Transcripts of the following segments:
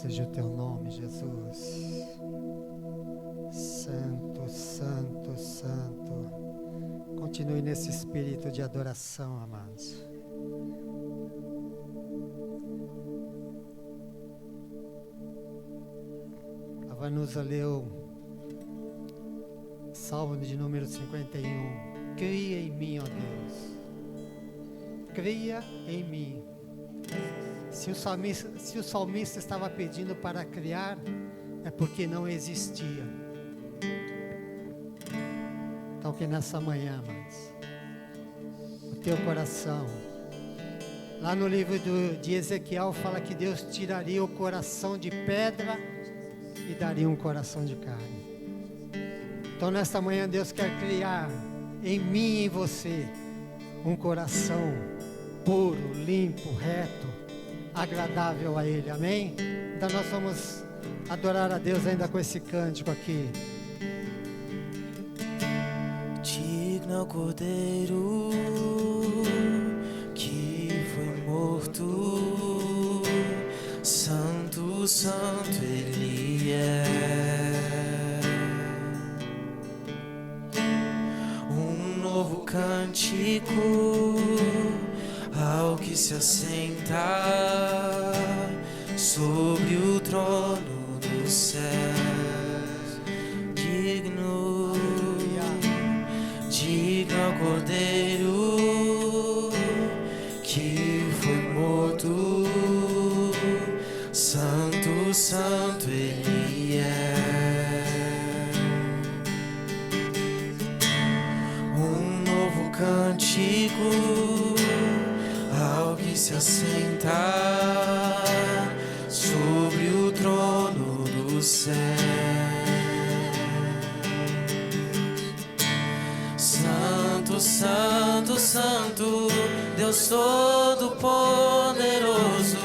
seja o teu nome, Jesus. Santo, santo, santo. Continue nesse espírito de adoração, amados. Vai nos ler o Salmo de número 51. Cria em mim, ó Deus. Cria em mim. Se o salmista estava pedindo para criar, é porque não existia. Então que nessa manhã, amados, o teu coração, lá no livro de Ezequiel fala que Deus tiraria o coração de pedra e daria um coração de carne. Então nesta manhã Deus quer criar em mim e em você um coração puro, limpo, reto, agradável a Ele, amém? Então nós vamos adorar a Deus ainda com esse cântico aqui. Digno é o Cordeiro que foi morto, Santo, Santo Ele é. Um novo cântico ao que se assenta sobre o trono dos céus. Digno, digno é o Cordeiro que foi morto, Santo, Santo Ele é. Um novo cântico ao que se assenta sobre o trono do céu. Santo, Santo, Santo, Deus Todo-Poderoso,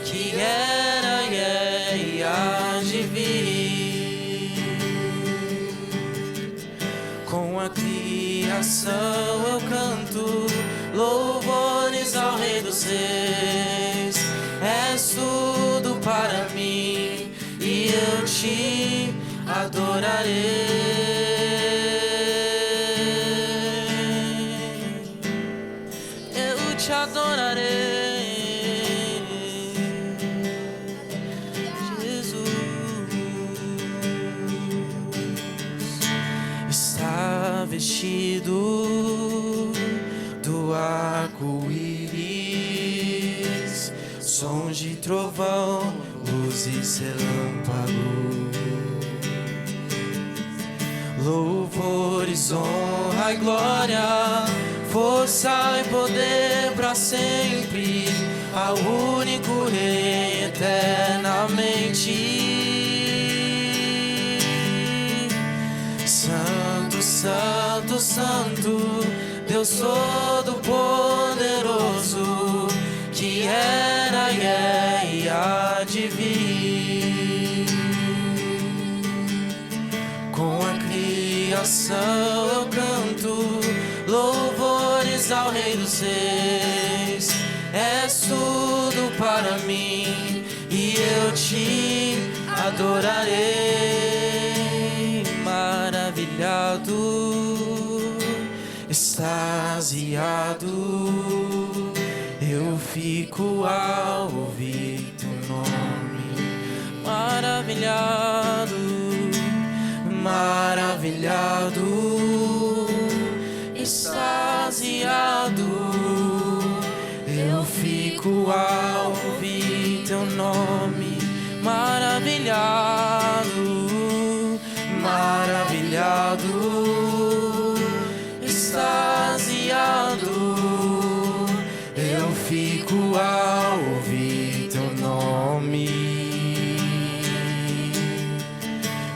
que era e é e há de vir. Com a criação eu canto louvores ao Rei dos Reis. És tudo para mim e eu te adorarei. Eu te adorarei, Jesus. Está vestido do arco-íris, sons de trovão, luzes, relâmpago. Louvores, honra e glória, força e poder para sempre, ao único Rei eternamente. Santo, Santo, Santo, Deus Todo-Poderoso, que era e é e há de vir. Com a criação eu canto louvores ao Rei dos Reis. És tudo para mim e eu te adorarei. Maravilhado, extasiado, eu fico ao ouvir teu nome. Maravilhado, maravilhado, extasiado, eu fico ao ouvir teu nome. Maravilhado, maravilhado, extasiado, eu fico ao ouvir teu nome.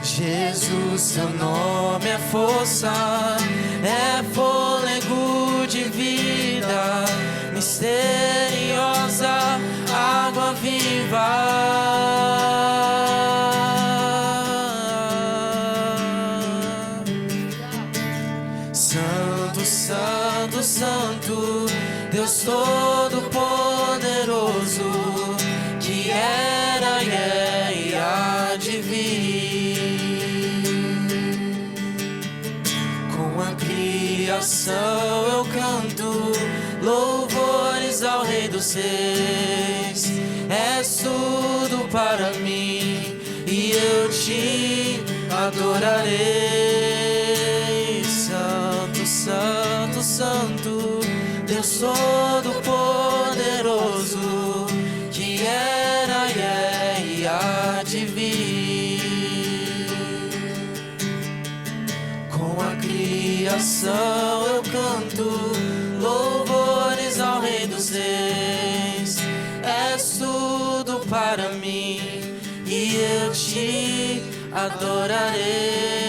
Jesus, teu nome é força, é fôlego de vida, misteriosa água viva. Santo, Santo, Santo, Deus Todo-Poderoso, que era e é criação eu canto louvores ao Rei dos Reis. És tudo para mim e eu te adorarei. Santo, Santo, Santo, Deus Todo-Poderoso, que era e é e há de vir. Com a criação eu canto louvores ao Rei dos Reis. És tudo para mim e eu te adorarei.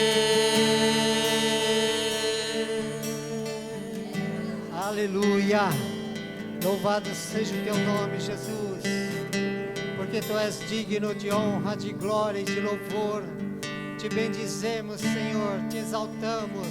Aleluia. Louvado seja o teu nome, Jesus, porque tu és digno de honra, de glória e de louvor. Te bendizemos, Senhor, te exaltamos,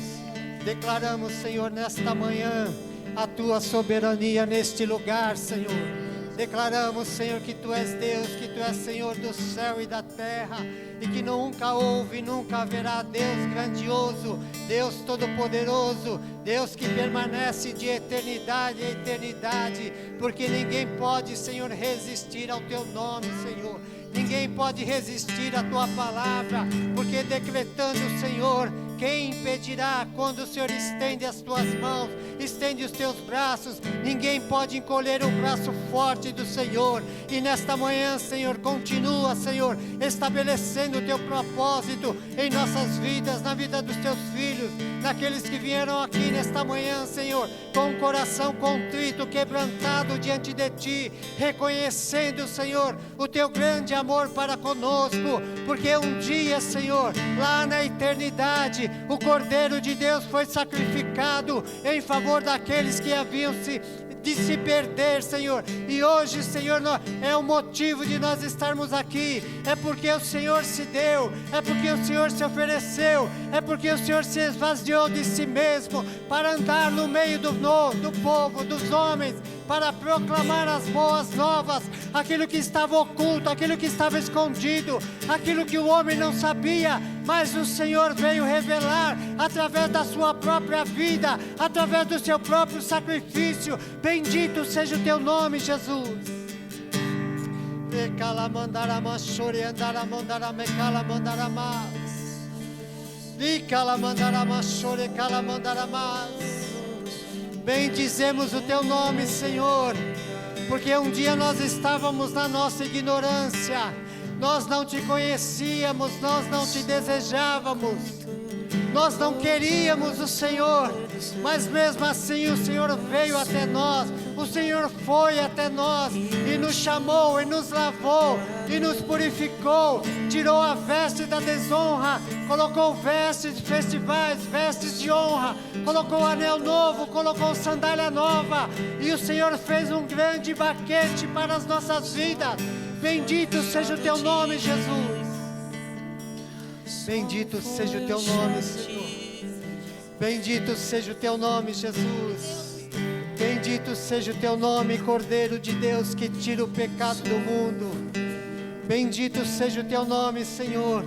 declaramos, Senhor, nesta manhã a tua soberania neste lugar, Senhor. Declaramos, Senhor, que tu és Deus, que tu és Senhor do céu e da terra, e que nunca houve e nunca haverá Deus grandioso, Deus todo-poderoso, Deus que permanece de eternidade a eternidade, porque ninguém pode, Senhor, resistir ao teu nome, Senhor. Ninguém pode resistir à tua palavra, porque decretando, Senhor, quem impedirá quando o Senhor estende as tuas mãos, estende os teus braços? Ninguém pode encolher o braço forte do Senhor. E nesta manhã, Senhor, continua, Senhor, estabelecendo o teu propósito em nossas vidas, na vida dos teus filhos, naqueles que vieram aqui nesta manhã, Senhor, com o coração contrito, quebrantado diante de ti, reconhecendo, Senhor, o teu grande amor para conosco, porque um dia, Senhor, lá na eternidade, o Cordeiro de Deus foi sacrificado em favor daqueles que haviam de se perder, Senhor. E hoje, Senhor, é o motivo de nós estarmos aqui. É porque o Senhor se deu, é porque o Senhor se ofereceu, é porque o Senhor se esvaziou de si mesmo para andar no meio do povo, dos homens, para proclamar as boas novas, aquilo que estava oculto, aquilo que estava escondido, aquilo que o homem não sabia, mas o Senhor veio revelar através da sua própria vida, através do seu próprio sacrifício. Bendito seja o teu nome, Jesus. Bendizemos o teu nome, Senhor, porque um dia nós estávamos na nossa ignorância, nós não te conhecíamos, nós não te desejávamos, nós não queríamos o Senhor, mas mesmo assim o Senhor veio até nós, o Senhor foi até nós e nos chamou e nos lavou e nos purificou, tirou a veste da desonra, colocou vestes de festivais, vestes de honra, colocou anel novo, colocou sandália nova, e o Senhor fez um grande banquete para as nossas vidas. Bendito seja o teu nome, Jesus. Bendito seja o teu nome, Senhor. Bendito seja o teu nome, Jesus. Bendito seja o teu nome, Cordeiro de Deus, que tira o pecado do mundo. Bendito seja o teu nome, Senhor,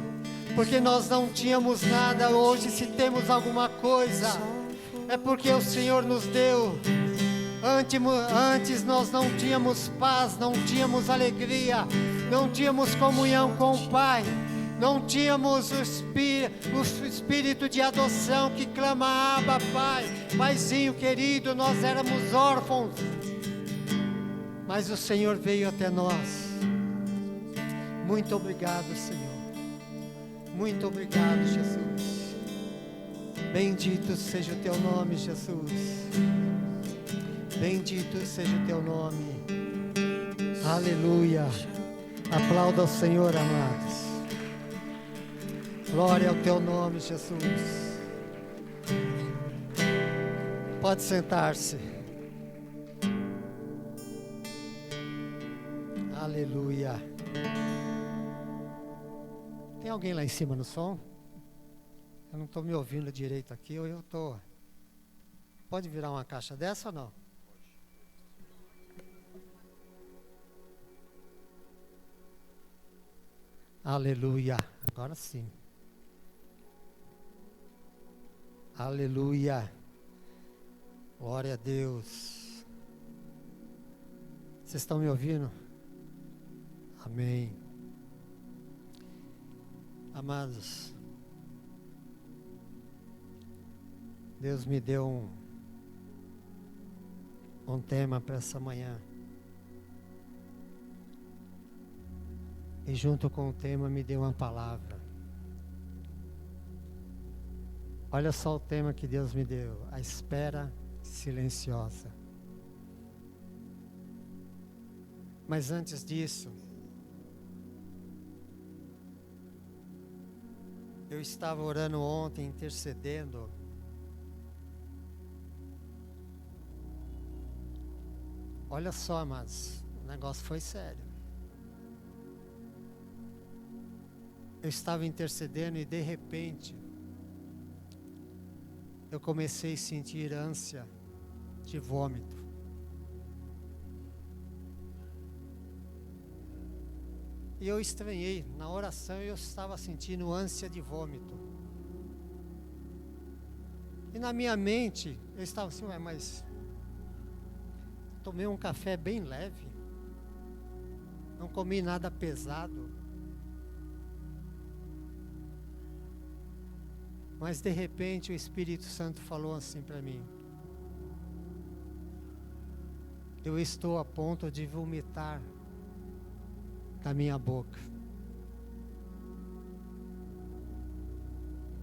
porque nós não tínhamos nada. Hoje, se temos alguma coisa, é porque o Senhor nos deu. Antes nós não tínhamos paz, não tínhamos alegria, não tínhamos comunhão com o Pai, não tínhamos o espírito de adoção que clama: Abba, Pai, Paizinho querido. Nós éramos órfãos, mas o Senhor veio até nós. Muito obrigado, Senhor. Muito obrigado, Jesus. Bendito seja o teu nome, Jesus. Bendito seja o teu nome. Aleluia. Aplauda ao Senhor, amados. Glória ao teu nome, Jesus. Pode sentar-se. Aleluia. Tem alguém lá em cima no som? Eu não estou me ouvindo direito aqui, ou eu estou... Pode virar uma caixa dessa ou não? Aleluia. Agora sim. Aleluia. Glória a Deus. Vocês estão me ouvindo? Amém. Amados, Deus me deu um tema para essa manhã. E junto com o tema me deu uma palavra. Olha só o tema que Deus me deu: a espera silenciosa. Mas antes disso, eu estava orando ontem, intercedendo. Olha só, mas o negócio foi sério. Eu estava intercedendo e de repente eu comecei a sentir ânsia de vômito. E eu estranhei, na oração eu estava sentindo ânsia de vômito. E na minha mente eu estava assim, mas tomei um café bem leve, não comi nada pesado. Mas de repente o Espírito Santo falou assim para mim: eu estou a ponto de vomitar da minha boca.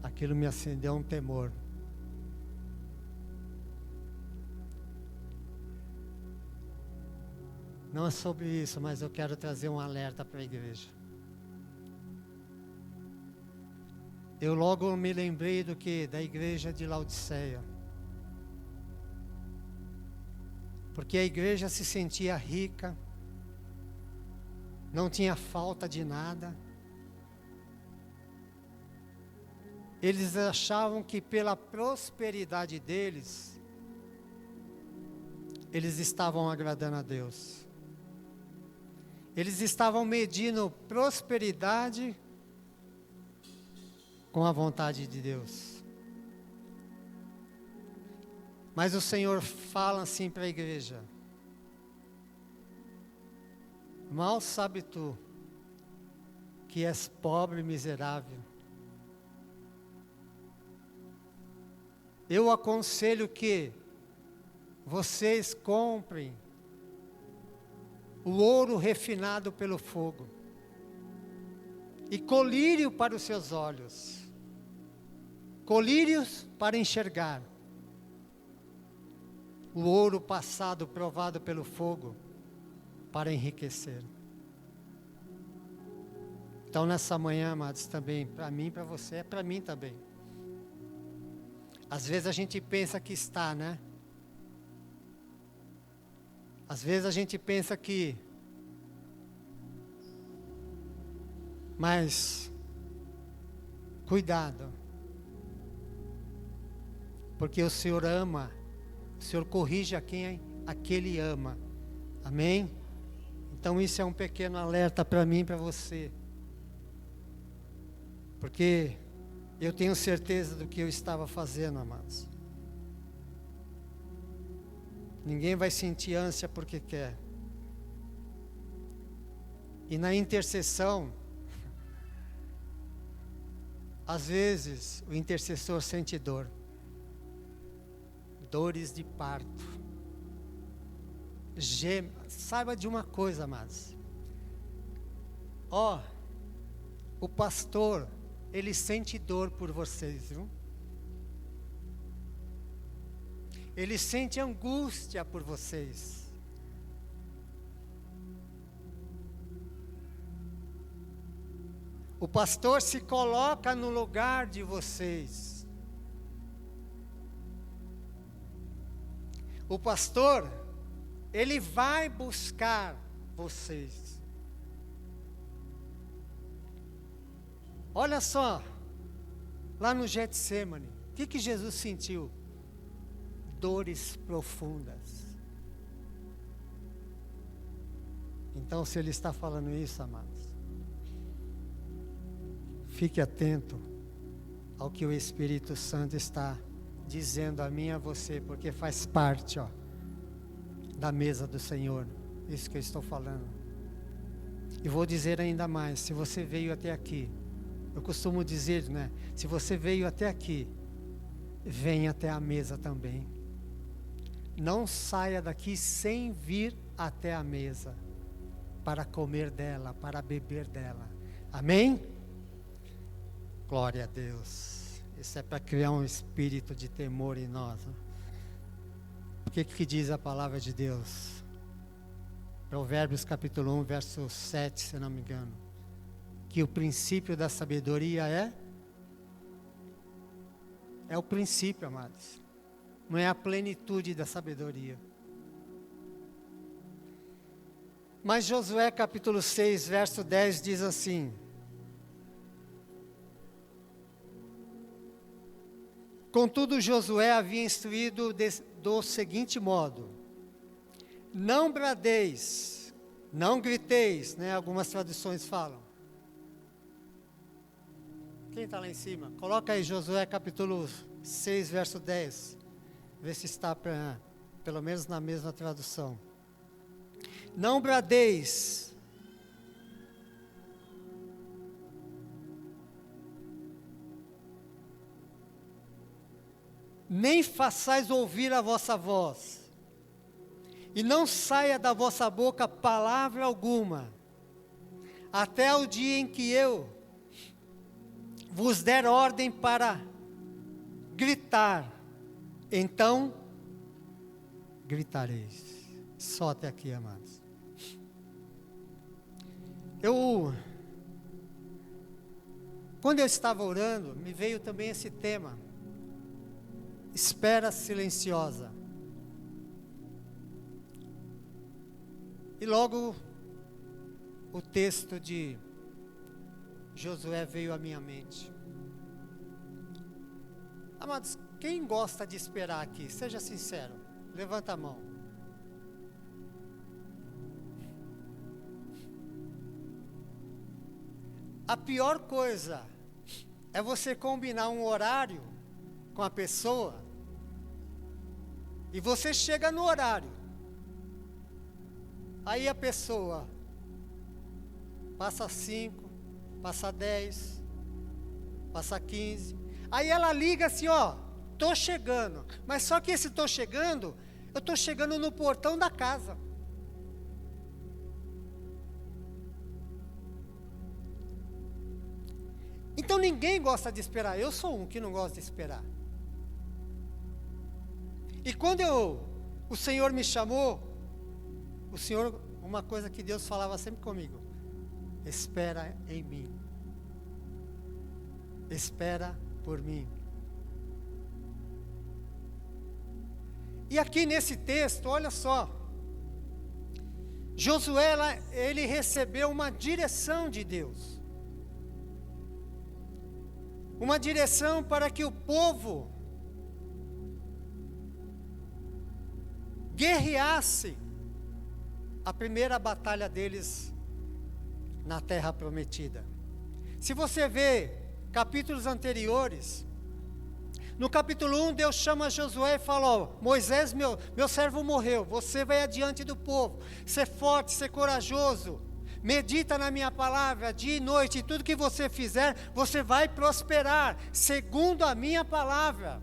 Aquilo me acendeu um temor. Não é sobre isso, mas eu quero trazer um alerta para a igreja. Eu logo me lembrei da igreja de Laodiceia. Porque a igreja se sentia rica, não tinha falta de nada. Eles achavam que pela prosperidade deles, eles estavam agradando a Deus. Eles estavam medindo prosperidade com a vontade de Deus. Mas o Senhor fala assim para a igreja: mal sabe tu que és pobre e miserável. Eu aconselho que vocês comprem o ouro refinado pelo fogo e colírio para os seus olhos, colírios para enxergar, o ouro passado provado pelo fogo para enriquecer. Então nessa manhã, amados, também, para mim, para você, é para mim também. Às vezes a gente pensa que está, né? Às vezes a gente pensa que... Mas, cuidado. Porque o Senhor ama, o Senhor corrige a quem Ele ama. Amém? Então isso é um pequeno alerta para mim e para você. Porque eu tenho certeza do que eu estava fazendo, amados. Ninguém vai sentir ânsia porque quer. E na intercessão, às vezes o intercessor sente dor. Dores de parto. Saiba de uma coisa, amados. O pastor, ele sente dor por vocês, viu? Ele sente angústia por vocês. O pastor se coloca no lugar de vocês. O pastor, ele vai buscar vocês. Olha só, lá no Getsemane, o que Jesus sentiu? Dores profundas. Então, se Ele está falando isso, amados, fique atento ao que o Espírito Santo está dizendo a mim e a você, porque faz parte, ó, da mesa do Senhor, isso que eu estou falando. E vou dizer ainda mais, se você veio até aqui, eu costumo dizer, né, se você veio até aqui, venha até a mesa também. Não saia daqui sem vir até a mesa, para comer dela, para beber dela. Amém? Glória a Deus. Isso é para criar um espírito de temor em nós. Né? O que diz a palavra de Deus? Provérbios capítulo 1, verso 7, se não me engano. Que o princípio da sabedoria é o princípio, amados. Não é a plenitude da sabedoria. Mas Josué capítulo 6, verso 10 diz assim: contudo Josué havia instruído do seguinte modo: não bradeis, não griteis, né? Algumas traduções falam. Quem está lá em cima? Coloca aí Josué capítulo 6, verso 10. Vê se está pelo menos na mesma tradução. Não bradeis, nem façais ouvir a vossa voz, e não saia da vossa boca palavra alguma, até o dia em que eu vos der ordem para gritar, então gritareis. Só até aqui, amados. Quando eu estava orando, me veio também esse tema: espera silenciosa. E logo o texto de Josué veio à minha mente. Amados, quem gosta de esperar aqui? Seja sincero, levanta a mão. A pior coisa é você combinar um horário com a pessoa e você chega no horário. Aí a pessoa passa 5, passa 10, passa 15. Aí ela liga assim, ó, tô chegando. Mas só que esse tô chegando, eu tô chegando no portão da casa. Então ninguém gosta de esperar. Eu sou um que não gosta de esperar. E quando o Senhor me chamou, uma coisa que Deus falava sempre comigo: espera em mim. Espera por mim. E aqui nesse texto, olha só, Josué, ele recebeu uma direção de Deus. Uma direção para que o povo guerreasse a primeira batalha deles na terra prometida. Se você vê capítulos anteriores, no capítulo 1 Deus chama Josué e fala: ó, Moisés, meu servo morreu, você vai adiante do povo, ser forte, ser corajoso, medita na minha palavra dia e noite, e tudo que você fizer, você vai prosperar, segundo a minha palavra.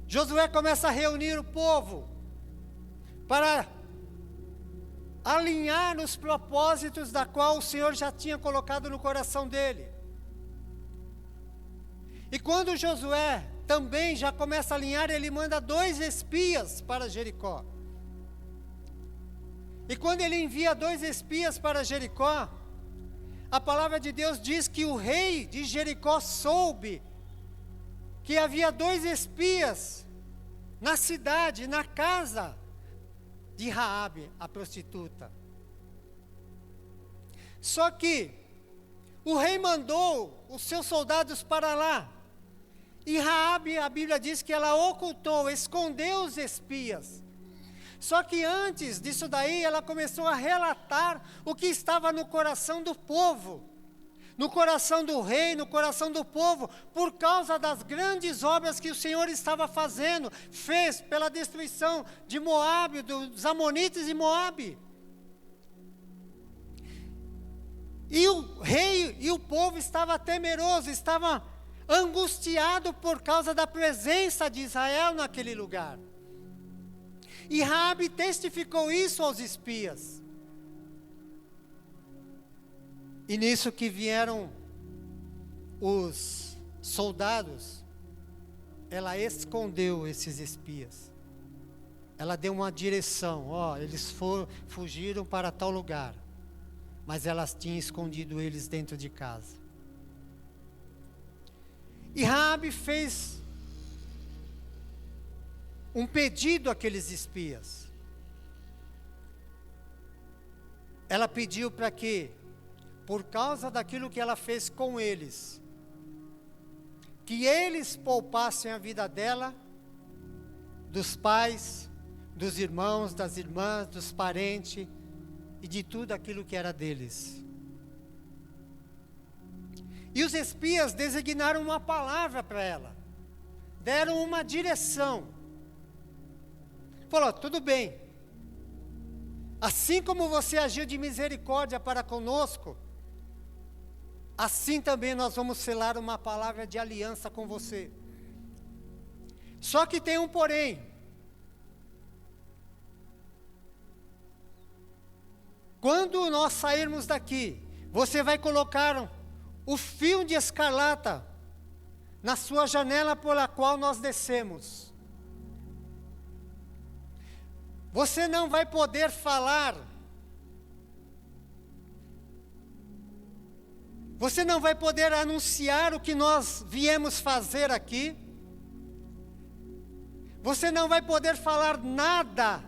Josué começa a reunir o povo, para alinhar nos propósitos da qual o Senhor já tinha colocado no coração dele. E quando Josué também já começa a alinhar, ele manda 2 espias para Jericó. E quando ele envia 2 espias para Jericó, a palavra de Deus diz que o rei de Jericó soube que havia 2 espias na cidade, na casa de Raabe, a prostituta. Só que o rei mandou os seus soldados para lá. E Raabe, a Bíblia diz que ela ocultou, escondeu os espias. Só que antes disso daí, ela começou a relatar o que estava no coração do povo. no coração do rei, no coração do povo, por causa das grandes obras que o Senhor estava fazendo, fez pela destruição de Moabe, dos amonitas de Moabe. E o rei e o povo estava temeroso, estava angustiado por causa da presença de Israel naquele lugar. E Raabe testificou isso aos espias. E nisso que vieram os soldados, ela escondeu esses espias. Ela deu uma direção, eles fugiram para tal lugar. Mas elas tinham escondido eles dentro de casa. E Raabe fez um pedido àqueles espias. Ela pediu para que, por causa daquilo que ela fez com eles, que eles poupassem a vida dela, dos pais, dos irmãos, das irmãs, dos parentes, e de tudo aquilo que era deles. E os espias designaram uma palavra para ela, deram uma direção. Falou: tudo bem, assim como você agiu de misericórdia para conosco, assim também nós vamos selar uma palavra de aliança com você. Só que tem um porém. Quando nós sairmos daqui, você vai colocar o fio de escarlata na sua janela pela qual nós descemos. Você não vai poder falar. Você não vai poder anunciar o que nós viemos fazer aqui. Você não vai poder falar nada.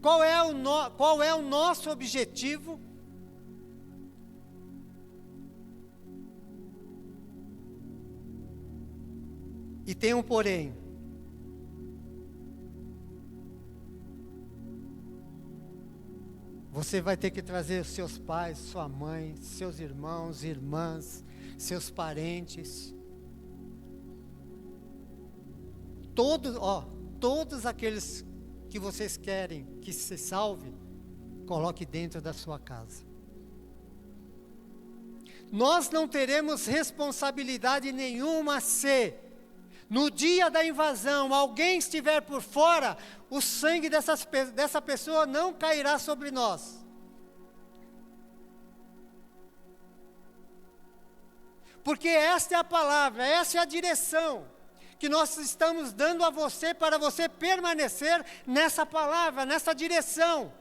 Qual é o nosso objetivo? E tem um porém. Você vai ter que trazer os seus pais, sua mãe, seus irmãos, irmãs, seus parentes. Todos aqueles que vocês querem que se salve, coloque dentro da sua casa. Nós não teremos responsabilidade nenhuma se, no dia da invasão, alguém estiver por fora, o sangue dessa pessoa não cairá sobre nós. Porque esta é a palavra, essa é a direção que nós estamos dando a você, para você permanecer nessa palavra, nessa direção.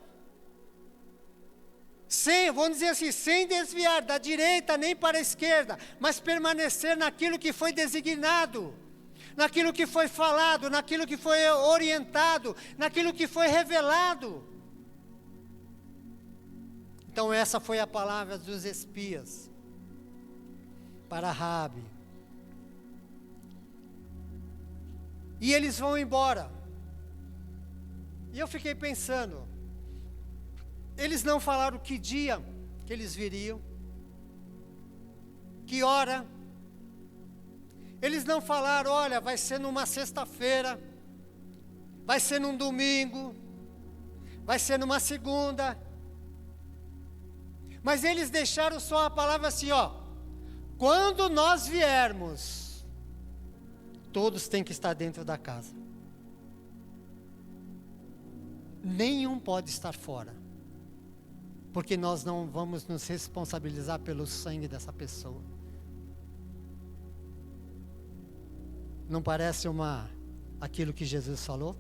Vamos dizer assim, sem desviar da direita nem para a esquerda, mas permanecer naquilo que foi designado, naquilo que foi falado, naquilo que foi orientado, naquilo que foi revelado. Então essa foi a palavra dos espias para Raabe. E eles vão embora. E eu fiquei pensando, eles não falaram que dia que eles viriam, que hora. Eles não falaram: olha, vai ser numa sexta-feira, vai ser num domingo, vai ser numa segunda. Mas eles deixaram só a palavra assim, quando nós viermos, todos têm que estar dentro da casa. Nenhum pode estar fora. Porque nós não vamos nos responsabilizar pelo sangue dessa pessoa. Não parece aquilo que Jesus falou?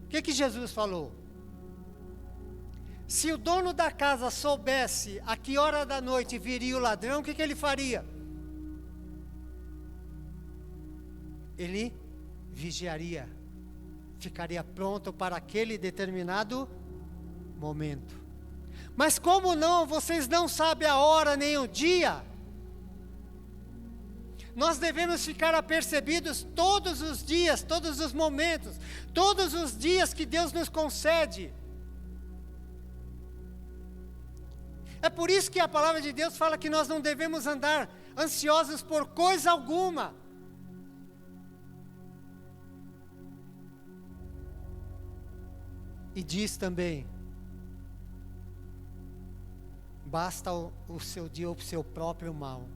O que Jesus falou? Se o dono da casa soubesse a que hora da noite viria o ladrão, o que ele faria? Ele vigiaria, ficaria pronto para aquele determinado momento. Mas como vocês não sabem a hora nem o dia, nós devemos ficar apercebidos todos os dias, todos os momentos, todos os dias que Deus nos concede. É por isso que a palavra de Deus fala que nós não devemos andar ansiosos por coisa alguma. E diz também, basta o seu dia o seu próprio mal.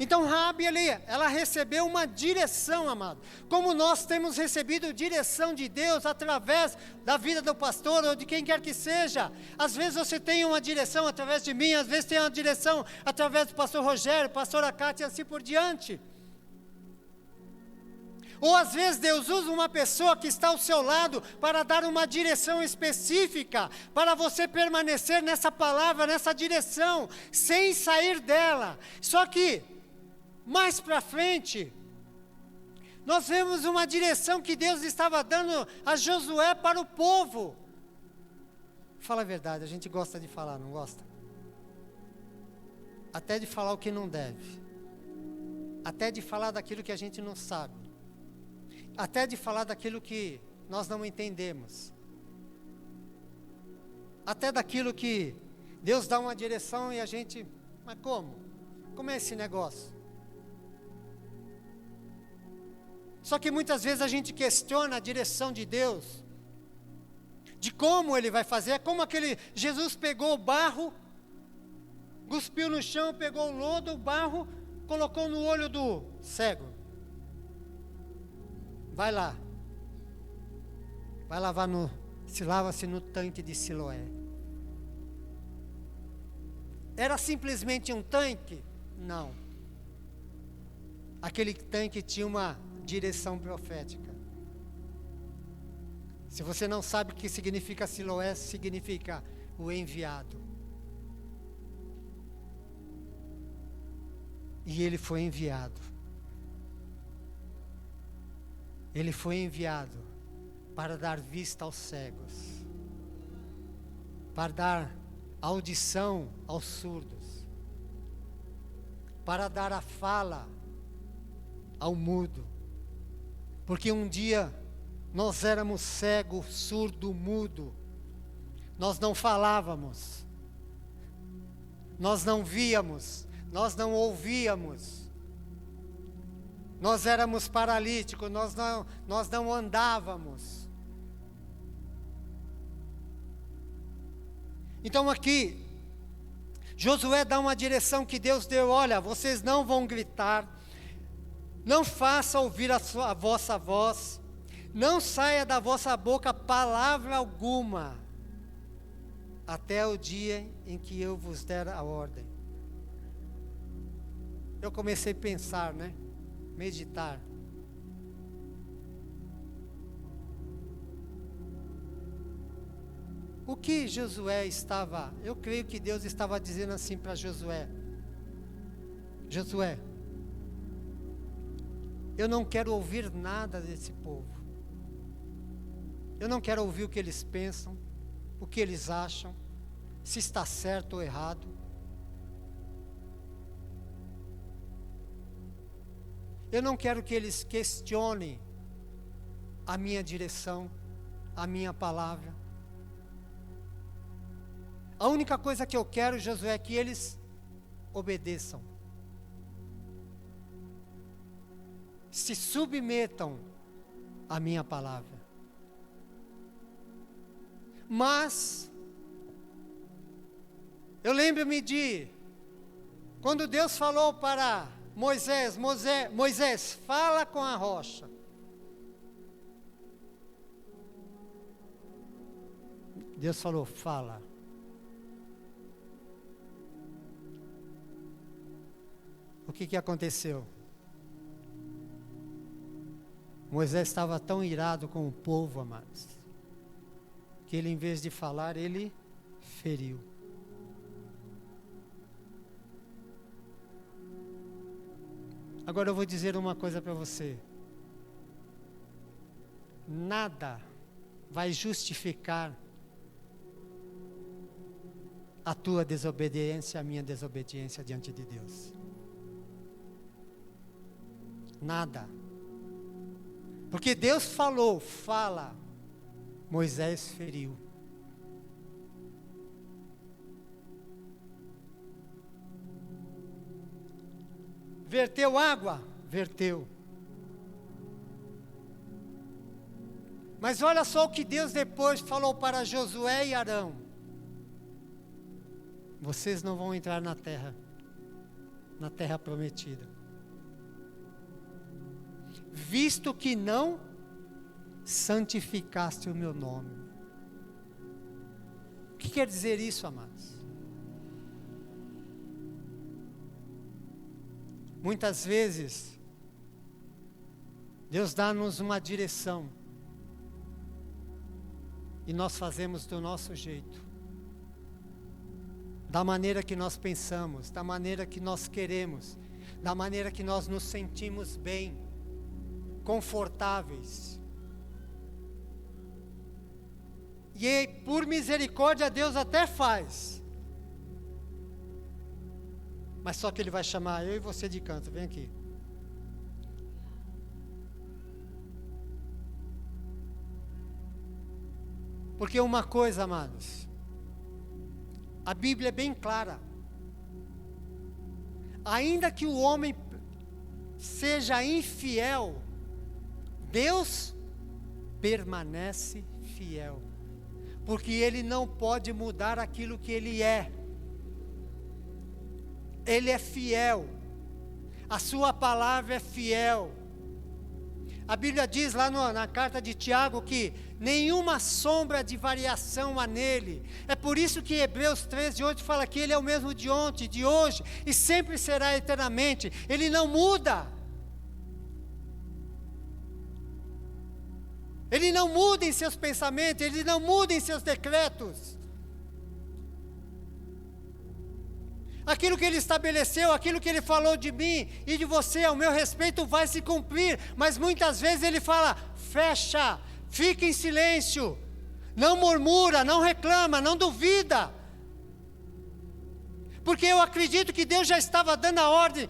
Então Raabe, ela recebeu uma direção, amado. Como nós temos recebido direção de Deus através da vida do pastor ou de quem quer que seja. Às vezes você tem uma direção através de mim, às vezes tem uma direção através do pastor Rogério, pastora Cátia e assim por diante. Ou às vezes Deus usa uma pessoa que está ao seu lado para dar uma direção específica, para você permanecer nessa palavra, nessa direção, sem sair dela. Só que, mais para frente, nós vemos uma direção que Deus estava dando a Josué para o povo. Fala a verdade, a gente gosta de falar, não gosta? Até de falar o que não deve. Até de falar daquilo que a gente não sabe. Até de falar daquilo que nós não entendemos. Até daquilo que Deus dá uma direção e a gente, mas como? Como é esse negócio? Só que muitas vezes a gente questiona a direção de Deus, de como Ele vai fazer. É como aquele, Jesus pegou o barro, cuspiu no chão, pegou o lodo, o barro, colocou no olho do cego. Vai lá, vai lavar se lava-se no tanque de Siloé. Era simplesmente um tanque? Não. Aquele tanque tinha uma direção profética. Se você não sabe o que significa Siloé, significa o enviado. E ele foi enviado. Ele foi enviado para dar vista aos cegos, para dar audição aos surdos, para dar a fala ao mudo. Porque um dia nós éramos cego, surdo, mudo. Nós não falávamos, nós não víamos, nós não ouvíamos. Nós éramos paralíticos, nós não andávamos. Então aqui, Josué dá uma direção que Deus deu. Olha, vocês não vão gritar, não faça ouvir a vossa voz, não saia da vossa boca palavra alguma, até o dia em que eu vos der a ordem. Eu comecei a pensar, meditar. O que Josué estava, eu creio que Deus estava dizendo assim para Josué: Josué, eu não quero ouvir nada desse povo. Eu não quero ouvir o que eles pensam, o que eles acham, se está certo ou errado. Eu não quero que eles questionem a minha direção, a minha palavra. A única coisa que eu quero, Josué, é que eles obedeçam. Se submetam à minha palavra. Mas, eu lembro-me de, quando Deus falou para Moisés, fala com a rocha. Deus falou, fala. O que aconteceu? Moisés estava tão irado com o povo, amados, que ele, em vez de falar, ele feriu. Agora eu vou dizer uma coisa para você. Nada vai justificar a tua desobediência, a minha desobediência diante de Deus. Nada. Porque Deus falou, fala. Moisés feriu. verteu água? Verteu. Mas olha só o que Deus depois falou para Josué e Arão: vocês não vão entrar na terra prometida, visto que não santificaste o meu nome. O que quer dizer isso, amados? Muitas vezes, Deus dá-nos uma direção, e nós fazemos do nosso jeito, da maneira que nós pensamos, da maneira que nós queremos, da maneira que nós nos sentimos bem, confortáveis. E por misericórdia Deus até faz, mas só que Ele vai chamar eu e você de canto, vem aqui. Porque uma coisa, amados, a Bíblia é bem clara: ainda que o homem seja infiel, Deus permanece fiel, porque Ele não pode mudar aquilo que Ele é. Ele é fiel, a sua palavra é fiel. A Bíblia diz lá na carta de Tiago que nenhuma sombra de variação há nele. É por isso que Hebreus 13:8 fala que Ele é o mesmo de ontem, de hoje e sempre será eternamente. Ele não muda. Ele não muda em seus pensamentos, Ele não muda em seus decretos. Aquilo que Ele estabeleceu, aquilo que Ele falou de mim e de você, ao meu respeito, vai se cumprir. Mas muitas vezes Ele fala: fecha, fica em silêncio, não murmura, não reclama, não duvida. Porque eu acredito que Deus já estava dando a ordem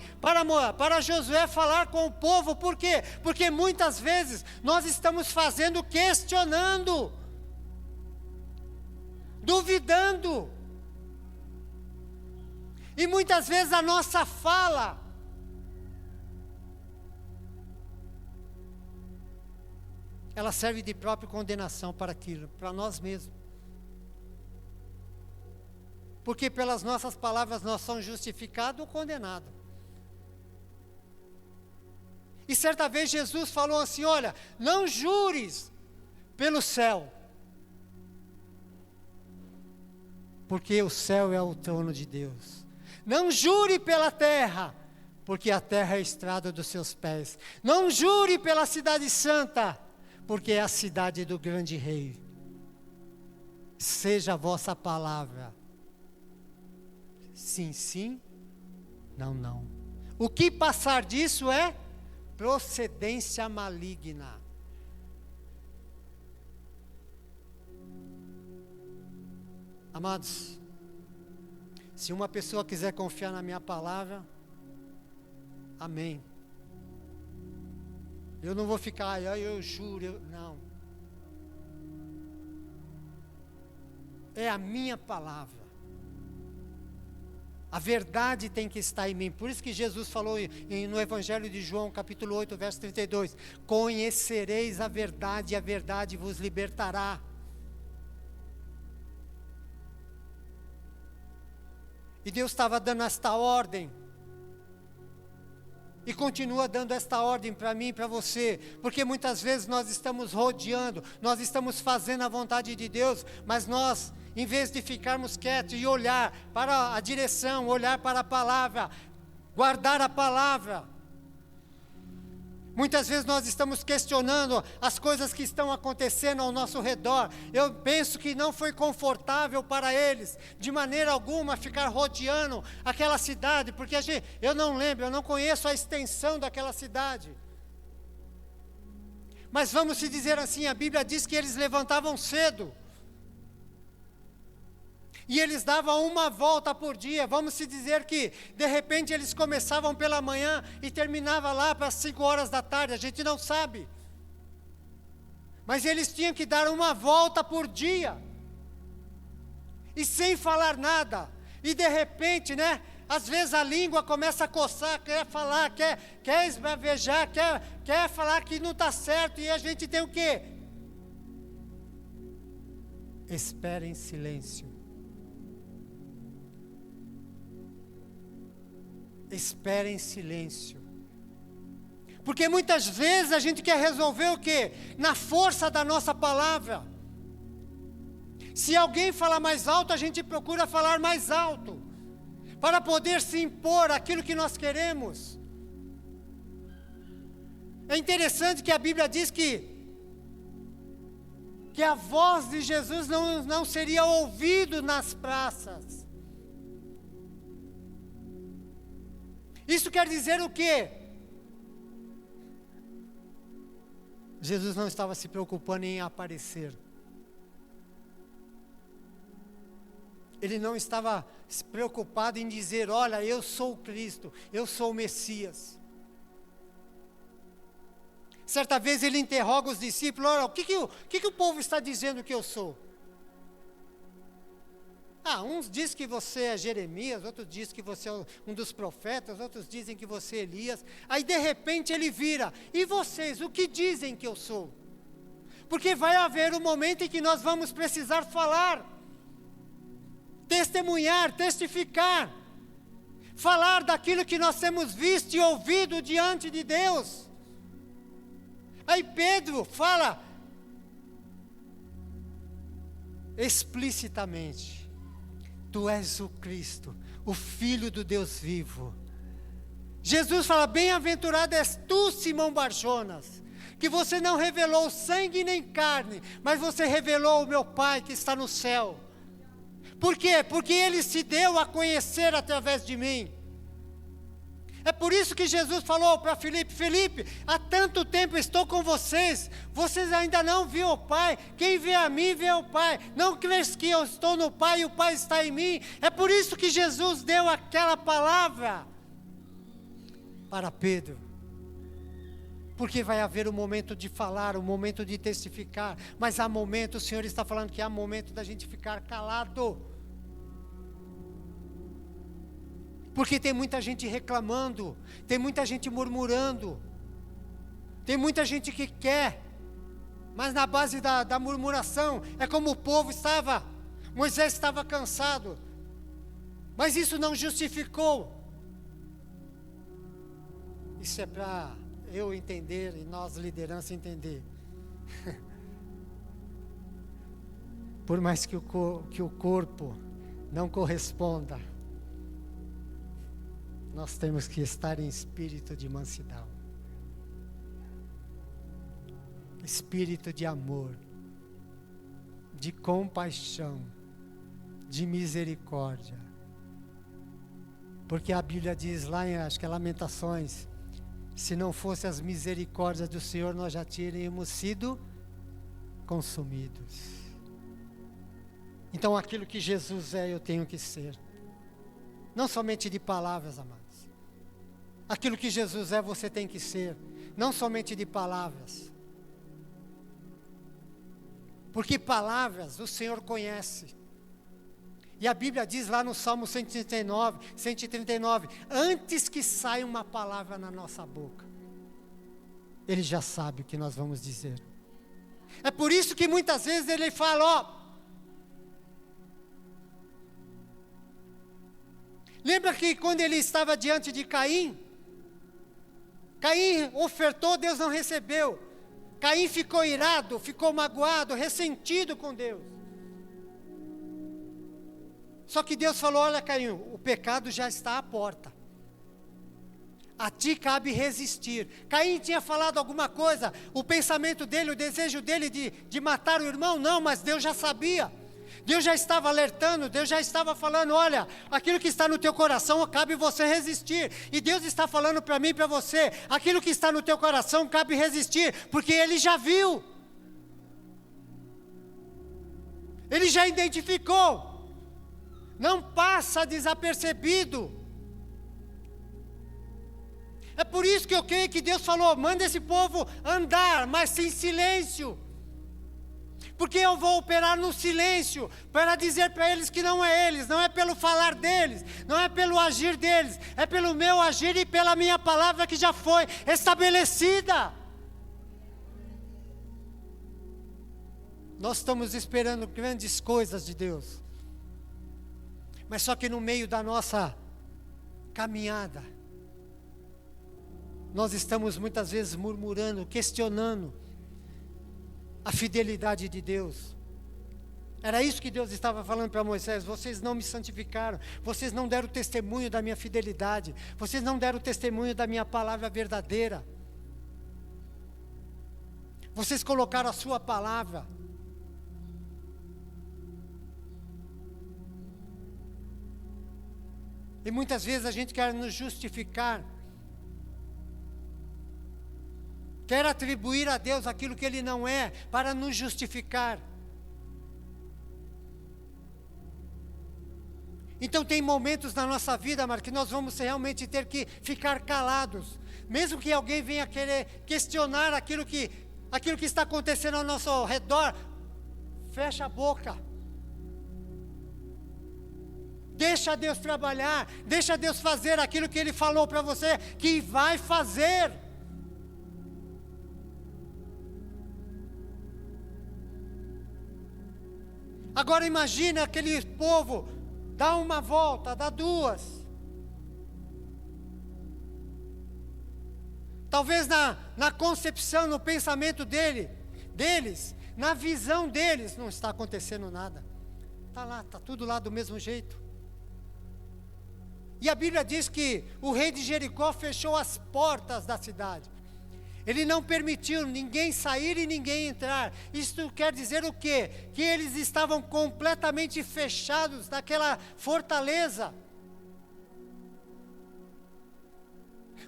para Josué falar com o povo. Por quê? Porque muitas vezes nós estamos fazendo questionando, duvidando. E muitas vezes a nossa fala ela serve de própria condenação para aquilo, para nós mesmos. Porque pelas nossas palavras nós somos justificados ou condenados. E certa vez Jesus falou assim: olha, não jures pelo céu, porque o céu é o trono de Deus. Não jure pela terra, porque a terra é a estrada dos seus pés. Não jure pela cidade santa, porque é a cidade do grande rei. Seja a vossa palavra sim, sim, não, não. O que passar disso é procedência maligna. Amados, se uma pessoa quiser confiar na minha palavra, amém. Eu não vou ficar, eu juro, não. É a minha palavra. A verdade tem que estar em mim. Por isso que Jesus falou no Evangelho de João, capítulo 8, verso 32. Conhecereis a verdade e a verdade vos libertará. E Deus estava dando esta ordem. E continua dando esta ordem para mim e para você. Porque muitas vezes nós estamos rodeando, nós estamos fazendo a vontade de Deus, mas nós, em vez de ficarmos quietos e olhar para a direção, olhar para a palavra, guardar a palavra, muitas vezes nós estamos questionando as coisas que estão acontecendo ao nosso redor. Eu penso que não foi confortável para eles, de maneira alguma, ficar rodeando aquela cidade, porque eu não lembro, eu não conheço a extensão daquela cidade. Mas vamos se dizer assim, a Bíblia diz que eles levantavam cedo. E eles davam uma volta por dia. Vamos se dizer que, de repente, eles começavam pela manhã e terminavam lá para as 5 horas da tarde. A gente não sabe. Mas eles tinham que dar uma volta por dia. E sem falar nada. E de repente, às vezes a língua começa a coçar, quer falar, quer esbravejar, quer falar que não está certo, e a gente tem o quê? Espera em silêncio. Espera em silêncio. Porque muitas vezes a gente quer resolver o quê? Na força da nossa palavra. Se alguém falar mais alto, a gente procura falar mais alto, para poder se impor aquilo que nós queremos. É interessante que a Bíblia diz que a voz de Jesus não seria ouvida nas praças. Isso quer dizer o quê? Jesus não estava se preocupando em aparecer. Ele não estava preocupado em dizer, olha, eu sou o Cristo, eu sou o Messias. Certa vez ele interroga os discípulos, olha, o que o povo está dizendo que eu sou? Uns dizem que você é Jeremias, outros dizem que você é um dos profetas, outros dizem que você é Elias. Aí de repente ele vira, e vocês, o que dizem que eu sou? Porque vai haver um momento em que nós vamos precisar falar, testemunhar, testificar, falar daquilo que nós temos visto e ouvido diante de Deus. Aí Pedro fala explicitamente, tu és o Cristo, o Filho do Deus vivo. Jesus fala, bem-aventurado és tu, Simão Barjonas, que você não revelou sangue nem carne, mas você revelou o meu Pai que está no céu. Por quê? Porque Ele se deu a conhecer através de mim. É por isso que Jesus falou para Filipe, Filipe, há tanto tempo estou com vocês ainda não viram o Pai, quem vê a mim vê o Pai, não crees que eu estou no Pai e o Pai está em mim? É por isso que Jesus deu aquela palavra para Pedro, porque vai haver um momento de falar, um momento de testificar, mas há momento, o Senhor está falando que há momento da gente ficar calado, porque tem muita gente reclamando, tem muita gente murmurando, tem muita gente que quer, mas na base da murmuração, é como o povo estava, Moisés estava cansado, mas isso não justificou. Isso é para eu entender e nós, liderança, entender. Por mais que o corpo não corresponda, nós temos que estar em espírito de mansidão, espírito de amor, de compaixão, de misericórdia. Porque a Bíblia diz lá em, acho que é Lamentações, se não fosse as misericórdias do Senhor, nós já teríamos sido consumidos. Então aquilo que Jesus é, eu tenho que ser. Não somente de palavras, amados. Aquilo que Jesus é, você tem que ser. Não somente de palavras. Porque palavras o Senhor conhece. E a Bíblia diz lá no Salmo 139, antes que saia uma palavra na nossa boca, Ele já sabe o que nós vamos dizer. É por isso que muitas vezes Ele fala, lembra que quando ele estava diante de Caim ofertou, Deus não recebeu. Caim ficou irado, ficou magoado, ressentido com Deus. Só que Deus falou, olha Caim, o pecado já está à porta. A ti cabe resistir. Caim tinha falado alguma coisa, o pensamento dele, o desejo dele de matar o irmão, não, mas Deus já sabia. Deus já estava alertando, Deus já estava falando, olha, aquilo que está no teu coração, cabe você resistir. E Deus está falando para mim e para você, aquilo que está no teu coração, cabe resistir, porque Ele já viu. Ele já identificou. Não passa desapercebido. É por isso que eu creio que Deus falou, manda esse povo andar, mas em silêncio. Porque eu vou operar no silêncio, para dizer para eles que não é eles, não é pelo falar deles, não é pelo agir deles, é pelo meu agir e pela minha palavra que já foi estabelecida. Nós estamos esperando grandes coisas de Deus, mas só que no meio da nossa caminhada, nós estamos muitas vezes murmurando, questionando a fidelidade de Deus. Era isso que Deus estava falando para Moisés: vocês não me santificaram, vocês não deram testemunho da minha fidelidade, vocês não deram testemunho da minha palavra verdadeira. Vocês colocaram a sua palavra. E muitas vezes a gente quer nos justificar, quer atribuir a Deus aquilo que Ele não é, para nos justificar. Então tem momentos na nossa vida, amado, que nós vamos realmente ter que ficar calados. Mesmo que alguém venha querer questionar aquilo que está acontecendo ao nosso redor, fecha a boca. Deixa Deus trabalhar, deixa Deus fazer aquilo que Ele falou para você que vai fazer. Agora imagine aquele povo, dá uma volta, dá duas. Talvez na concepção, no pensamento deles, na visão deles, não está acontecendo nada. Está lá, está tudo lá do mesmo jeito. E a Bíblia diz que o rei de Jericó fechou as portas da cidade. Ele não permitiu ninguém sair e ninguém entrar. Isso quer dizer o quê? Que eles estavam completamente fechados naquela fortaleza.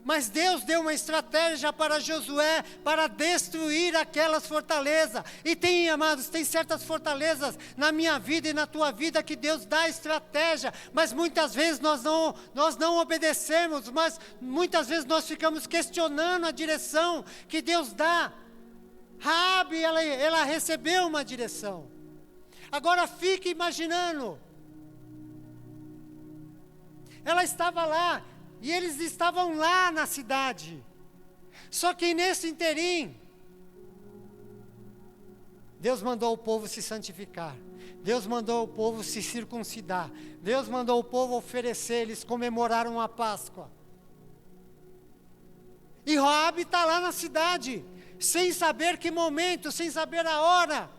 Mas Deus deu uma estratégia para Josué, para destruir aquelas fortalezas. E tem, amados, tem certas fortalezas na minha vida e na tua vida que Deus dá estratégia. Mas muitas vezes nós não obedecemos, mas muitas vezes nós ficamos questionando a direção que Deus dá. Raabe, ela recebeu uma direção. Agora fique imaginando. Ela estava lá. E eles estavam lá na cidade. Só que nesse interim, Deus mandou o povo se santificar. Deus mandou o povo se circuncidar. Deus mandou o povo oferecer. Eles comemoraram a Páscoa. E Raabe está lá na cidade, sem saber que momento, sem saber a hora.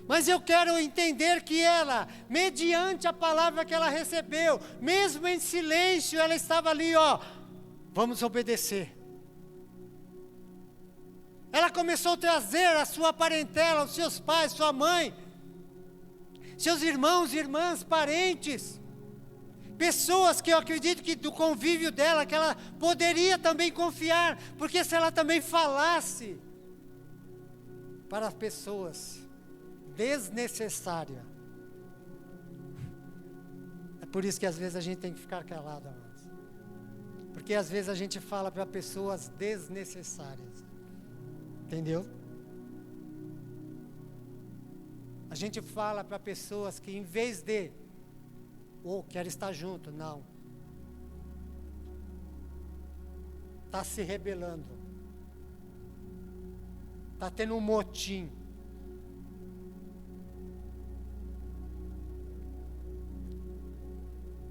Mas eu quero entender que ela, mediante a palavra que ela recebeu, mesmo em silêncio, ela estava ali, vamos obedecer. Ela começou a trazer a sua parentela, os seus pais, sua mãe, seus irmãos, irmãs, parentes, pessoas que eu acredito que do convívio dela, que ela poderia também confiar, porque se ela também falasse para as pessoas desnecessária. É por isso que às vezes a gente tem que ficar calado, amados. Porque às vezes a gente fala para pessoas desnecessárias. Entendeu? A gente fala para pessoas que em vez de, quero estar junto, não. Está se rebelando. Está tendo um motim.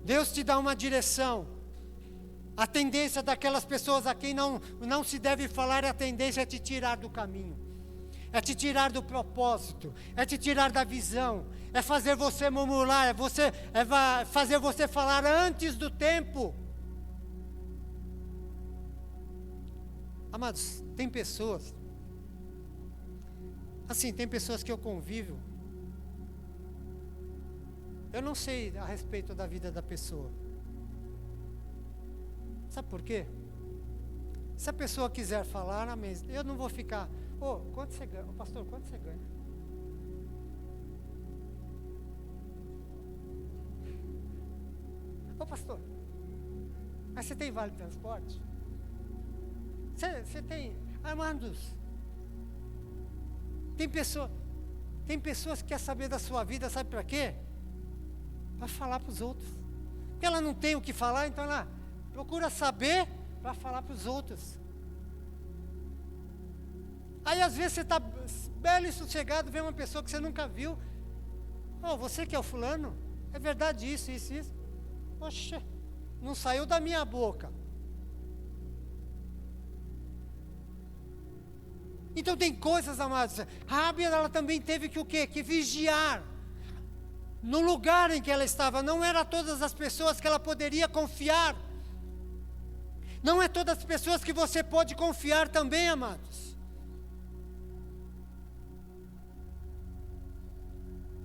Deus te dá uma direção. A tendência daquelas pessoas a quem não se deve falar, a tendência é te tirar do caminho. É te tirar do propósito. É te tirar da visão. É fazer você murmurar. É fazer você falar antes do tempo. Amados, tem pessoas. Assim, tem pessoas que eu convivo. Eu não sei a respeito da vida da pessoa. Sabe por quê? Se a pessoa quiser falar na mesa, eu não vou ficar, quanto você ganha? Pastor, quanto você ganha? Pastor, mas você tem vale transporte? Você tem, amados, Tem pessoas que querem saber da sua vida, sabe para quê? Para falar para os outros. Porque ela não tem o que falar, então ela procura saber para falar para os outros. Aí às vezes você está belo e sossegado, vê uma pessoa que você nunca viu. Oh, você que é o fulano? É verdade isso. Poxa, não saiu da minha boca. Então tem coisas, amados. Raabe, ela também teve que o quê? Que vigiar. No lugar em que ela estava, não era todas as pessoas que ela poderia confiar. Não é todas as pessoas que você pode confiar também, amados.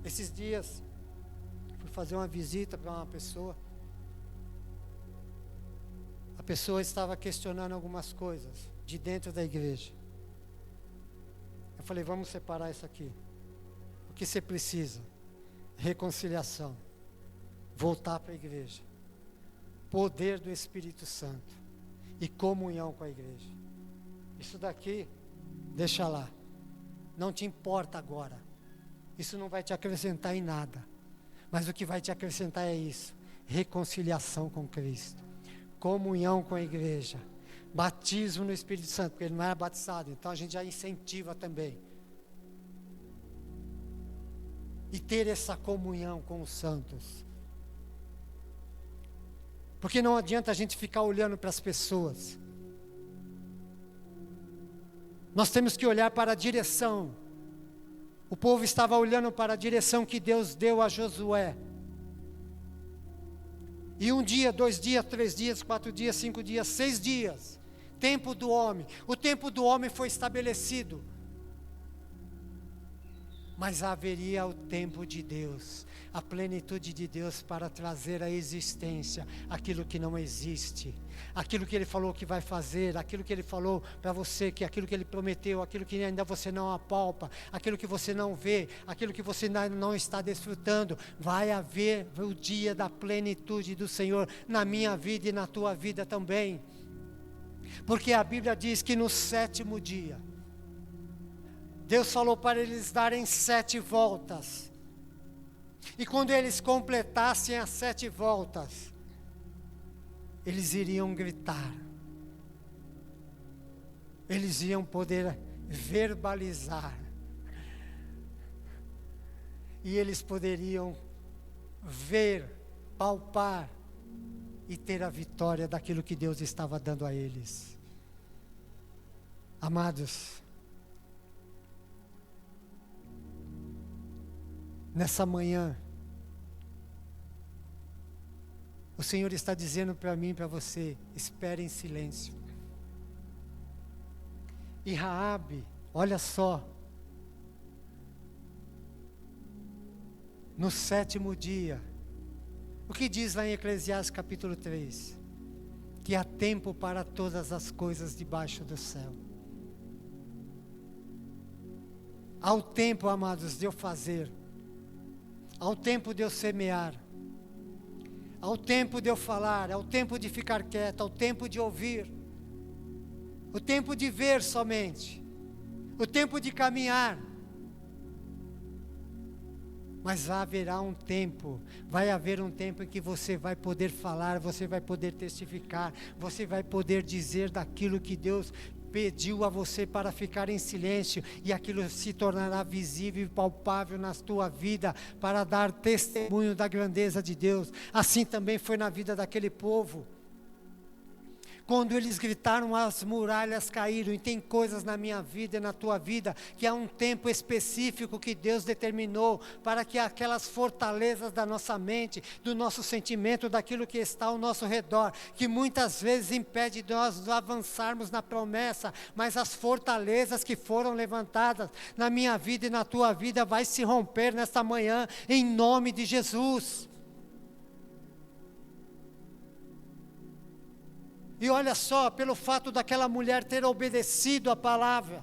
Esses dias, fui fazer uma visita para uma pessoa. A pessoa estava questionando algumas coisas de dentro da igreja. Eu falei, vamos separar isso aqui. O que você precisa? Reconciliação. Voltar para a igreja. Poder do Espírito Santo. E comunhão com a igreja. Isso daqui, deixa lá. Não te importa agora. Isso não vai te acrescentar em nada. Mas o que vai te acrescentar é isso. Reconciliação com Cristo. Comunhão com a igreja. Batismo no Espírito Santo, porque ele não era batizado, então a gente já incentiva também. E ter essa comunhão com os santos. Porque não adianta a gente ficar olhando para as pessoas. Nós temos que olhar para a direção. O povo estava olhando para a direção que Deus deu a Josué. E 1 dia, 2 dias, 3 dias, 4 dias, 5 dias, 6 dias. Tempo do homem. O tempo do homem foi estabelecido. Mas haveria o tempo de Deus, a plenitude de Deus para trazer à existência aquilo que não existe, aquilo que Ele falou que vai fazer, aquilo que Ele falou para você, que aquilo que Ele prometeu, aquilo que ainda você não apalpa, aquilo que você não vê, aquilo que você não está desfrutando. Vai haver o dia da plenitude do Senhor na minha vida e na tua vida também, porque a Bíblia diz que no 7º dia, Deus falou para eles darem 7 voltas. E quando eles completassem as 7 voltas, eles iriam gritar. Eles iam poder verbalizar. E eles poderiam ver, palpar e ter a vitória daquilo que Deus estava dando a eles. Amados, nessa manhã, o Senhor está dizendo para mim e para você, espere em silêncio. E Raabe, olha só, no 7º dia, o que diz lá em Eclesiastes capítulo 3? Que há tempo para todas as coisas debaixo do céu. Há o tempo, amados, de eu fazer. Há o tempo de eu semear, há o tempo de eu falar, há o tempo de ficar quieto, há o tempo de ouvir, o tempo de ver somente, o tempo de caminhar. Mas haverá um tempo, vai haver um tempo em que você vai poder falar, você vai poder testificar, você vai poder dizer daquilo que Deus pediu a você para ficar em silêncio, e aquilo se tornará visível e palpável na tua vida, para dar testemunho da grandeza de Deus. Assim também foi na vida daquele povo. Quando eles gritaram, as muralhas caíram. E tem coisas na minha vida e na tua vida, que há um tempo específico que Deus determinou, para que aquelas fortalezas da nossa mente, do nosso sentimento, daquilo que está ao nosso redor, que muitas vezes impede de nós avançarmos na promessa, mas as fortalezas que foram levantadas na minha vida e na tua vida, vai se romper nesta manhã, em nome de Jesus. E olha só, pelo fato daquela mulher ter obedecido a palavra,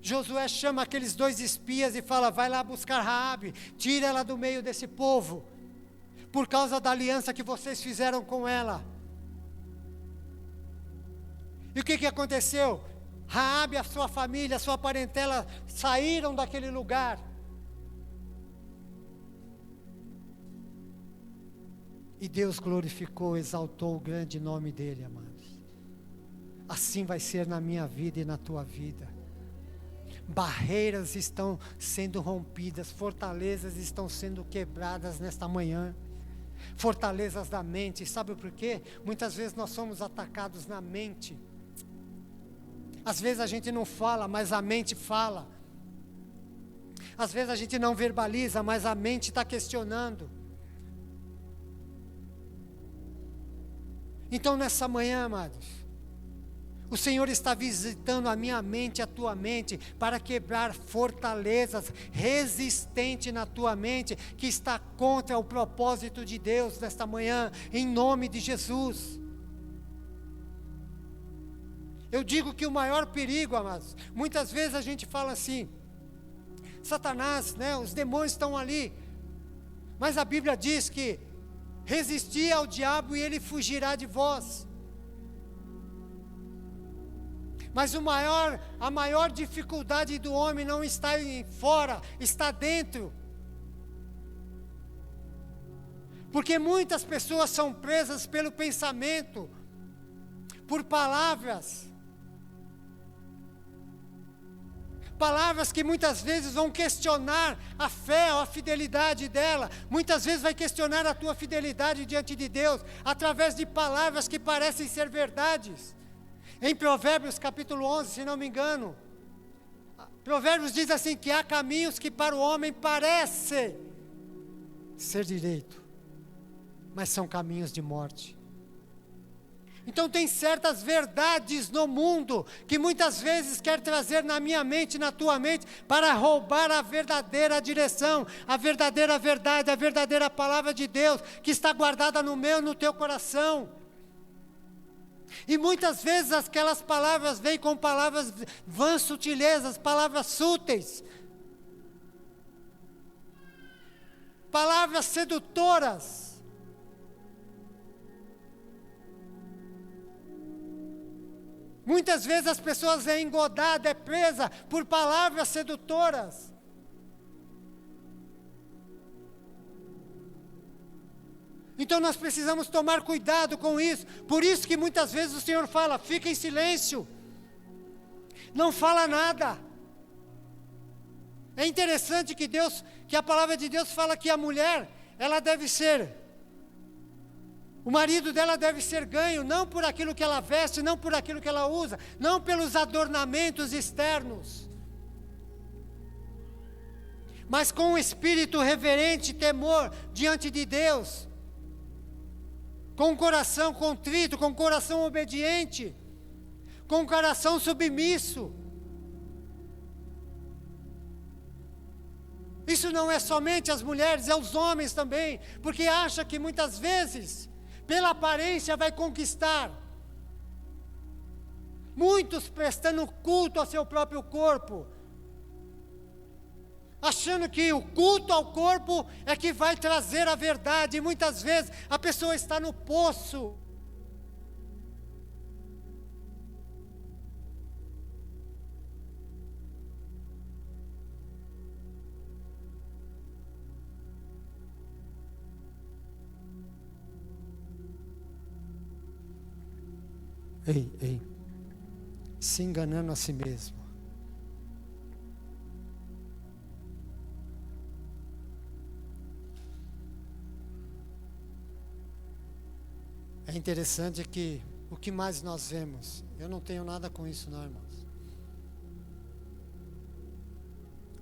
Josué chama aqueles 2 espias e fala, vai lá buscar Raabe, tira ela do meio desse povo, por causa da aliança que vocês fizeram com ela. E o que aconteceu? Raabe, a sua família, a sua parentela saíram daquele lugar. E Deus glorificou, exaltou o grande nome dEle, amados. Assim vai ser na minha vida e na tua vida. Barreiras estão sendo rompidas, fortalezas estão sendo quebradas nesta manhã. Fortalezas da mente, sabe por quê? Muitas vezes nós somos atacados na mente. Às vezes a gente não fala, mas a mente fala. Às vezes a gente não verbaliza, mas a mente está questionando. Então nessa manhã, amados, o Senhor está visitando a minha mente, a tua mente, para quebrar fortalezas resistentes na tua mente, que está contra o propósito de Deus nesta manhã, em nome de Jesus. Eu digo que o maior perigo, amados, muitas vezes a gente fala assim, Satanás, os demônios estão ali, mas a Bíblia diz que resisti ao diabo e ele fugirá de vós. Mas a maior dificuldade do homem não está fora, está dentro. Porque muitas pessoas são presas pelo pensamento, por palavras que muitas vezes vão questionar a fé ou a fidelidade dela. Muitas vezes vai questionar a tua fidelidade diante de Deus, através de palavras que parecem ser verdades. Em Provérbios capítulo 11, se não me engano, Provérbios diz assim, que há caminhos que para o homem parecem ser direito, mas são caminhos de morte. Então tem certas verdades no mundo, que muitas vezes quer trazer na minha mente, na tua mente, para roubar a verdadeira direção, a verdadeira verdade, a verdadeira palavra de Deus, que está guardada no meu, no teu coração. E muitas vezes aquelas palavras vêm com palavras vãs, sutilezas, palavras súteis, palavras sedutoras. Muitas vezes as pessoas é engodada, é presa por palavras sedutoras. Então nós precisamos tomar cuidado com isso. Por isso que muitas vezes o Senhor fala, fica em silêncio. Não fala nada. É interessante que a palavra de Deus fala que a mulher, ela deve ser, o marido dela deve ser ganho, não por aquilo que ela veste, não por aquilo que ela usa, não pelos adornamentos externos, mas com um espírito reverente, temor diante de Deus, com um coração contrito, com um coração obediente, com um coração submisso. Isso não é somente as mulheres, é os homens também, porque acha que muitas vezes, pela aparência vai conquistar. Muitos prestando culto ao seu próprio corpo, achando que o culto ao corpo é que vai trazer a verdade, e muitas vezes a pessoa está no poço. Ei, se enganando a si mesmo. É interessante que o que mais nós vemos, eu não tenho nada com isso não, irmãos,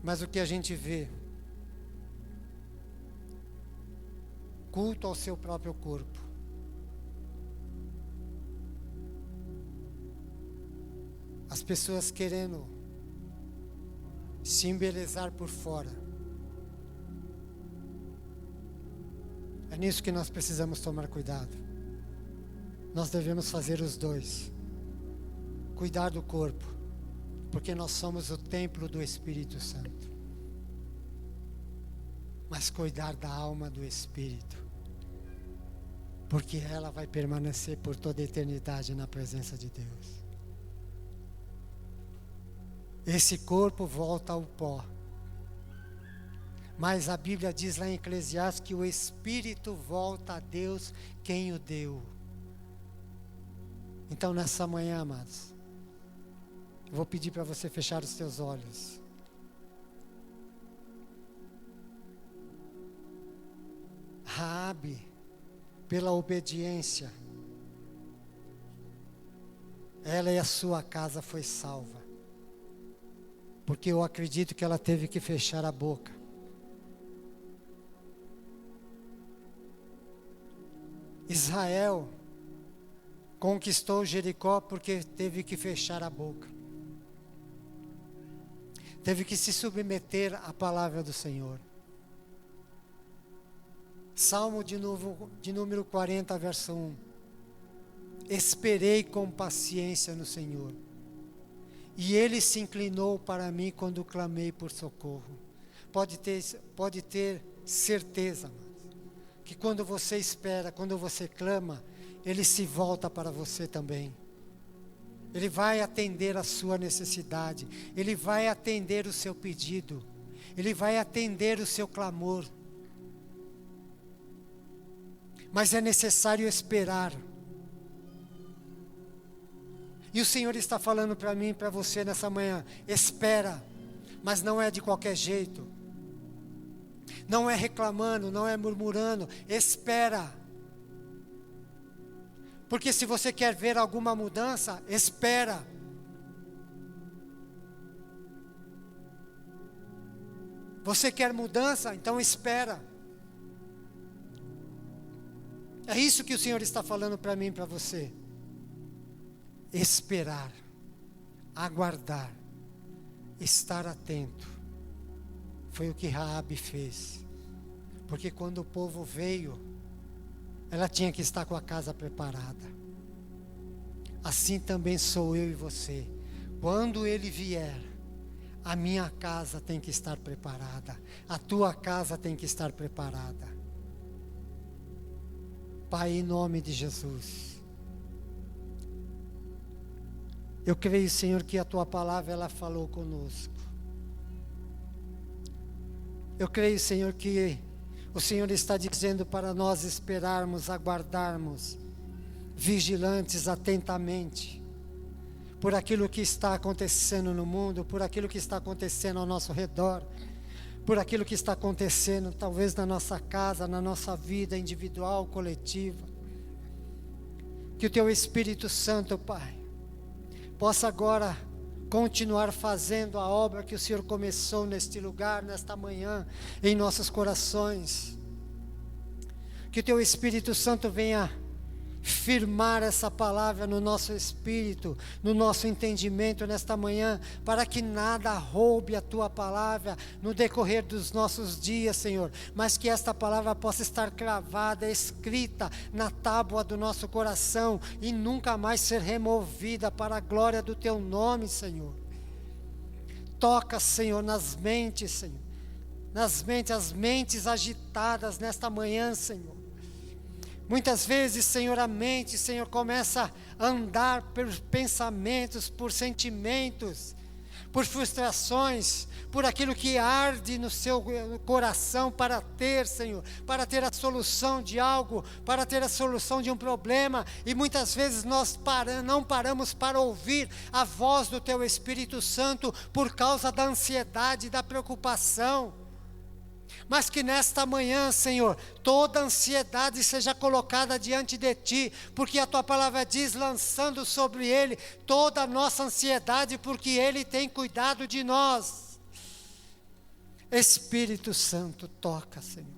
mas o que a gente vê, culto ao seu próprio corpo. As pessoas querendo se embelezar por fora. É nisso que nós precisamos tomar cuidado. Nós devemos fazer os dois. Cuidar do corpo, porque nós somos o templo do Espírito Santo. Mas cuidar da alma do Espírito, porque ela vai permanecer por toda a eternidade na presença de Deus. esse corpo volta ao pó. Mas a Bíblia diz lá em Eclesiastes que o espírito volta a Deus quem o deu. Então nessa manhã, amados, eu vou pedir para você fechar os teus olhos. Raabe, pela obediência, ela e a sua casa foi salva. Porque eu acredito que ela teve que fechar a boca. Israel conquistou Jericó porque teve que fechar a boca. Teve que se submeter à palavra do Senhor. Salmo de número 40, verso 1. Esperei com paciência no Senhor, e Ele se inclinou para mim quando clamei por socorro. Pode ter certeza, que quando você espera, quando você clama, Ele se volta para você também. Ele vai atender a sua necessidade, Ele vai atender o seu pedido, Ele vai atender o seu clamor. Mas é necessário esperar. E o Senhor está falando para mim e para você nessa manhã: espera, mas não é de qualquer jeito. Não é reclamando, não é murmurando, espera. Porque se você quer ver alguma mudança, espera. Você quer mudança? Então espera. É isso que o Senhor está falando para mim e para você. Esperar, aguardar, estar atento. Foi o que Raabe fez. Porque quando o povo veio, ela tinha que estar com a casa preparada. Assim também sou eu e você. Quando Ele vier, a minha casa tem que estar preparada. A tua casa tem que estar preparada. Pai, em nome de Jesus, eu creio, Senhor, que a Tua palavra, ela falou conosco. Eu creio, Senhor, que o Senhor está dizendo para nós esperarmos, aguardarmos, vigilantes atentamente, por aquilo que está acontecendo no mundo, por aquilo que está acontecendo ao nosso redor, por aquilo que está acontecendo talvez na nossa casa, na nossa vida individual, coletiva. Que o Teu Espírito Santo, Pai, possa agora continuar fazendo a obra que o Senhor começou neste lugar, nesta manhã, em nossos corações. Que o Teu Espírito Santo venha firmar essa palavra no nosso espírito, no nosso entendimento nesta manhã, para que nada roube a Tua palavra no decorrer dos nossos dias, Senhor, mas que esta palavra possa estar cravada, escrita na tábua do nosso coração e nunca mais ser removida, para a glória do Teu nome, Senhor. Toca, Senhor, nas mentes, Senhor, as mentes agitadas nesta manhã, Senhor. Muitas vezes, Senhor, a mente, Senhor, começa a andar por pensamentos, por sentimentos, por frustrações, por aquilo que arde no seu coração para ter, Senhor, para ter a solução de algo, para ter a solução de um problema, e muitas vezes nós não paramos para ouvir a voz do Teu Espírito Santo por causa da ansiedade, da preocupação. Mas que nesta manhã, Senhor, toda ansiedade seja colocada diante de Ti, porque a Tua palavra diz, lançando sobre Ele toda a nossa ansiedade, porque Ele tem cuidado de nós. Espírito Santo, toca, Senhor.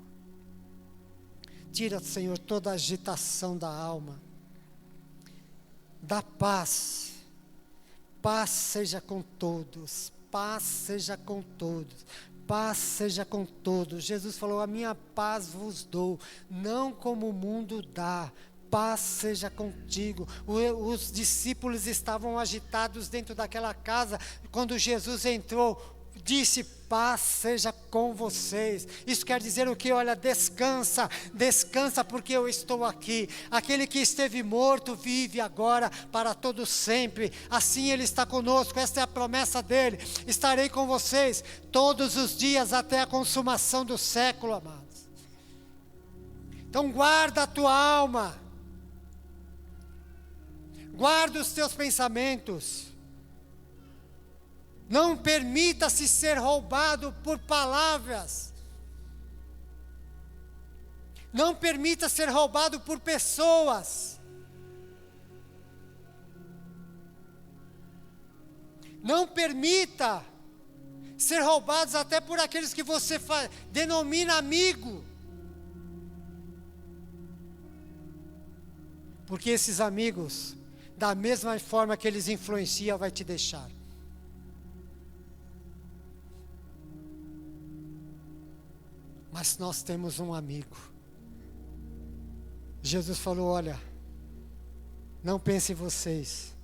Tira, Senhor, toda a agitação da alma. Dá paz. Paz seja com todos. Paz seja com todos. Paz seja com todos. Jesus falou: a minha paz vos dou, não como o mundo dá. Paz seja contigo. Os discípulos estavam agitados dentro daquela casa. Quando Jesus entrou, disse: paz seja com vocês. Isso quer dizer o quê? Olha, descansa, descansa porque eu estou aqui. Aquele que esteve morto vive agora para todo sempre. Assim Ele está conosco, esta é a promessa dEle. Estarei com vocês todos os dias até a consumação do século, amados. Então guarda a tua alma, guarda os teus pensamentos. Não permita-se ser roubado por palavras. Não permita ser roubado por pessoas. Não permita ser roubados até por aqueles que você denomina amigo. Porque esses amigos, da mesma forma que eles influenciam, vai te deixar. Mas nós temos um amigo. Jesus falou: olha, não pensem vocês,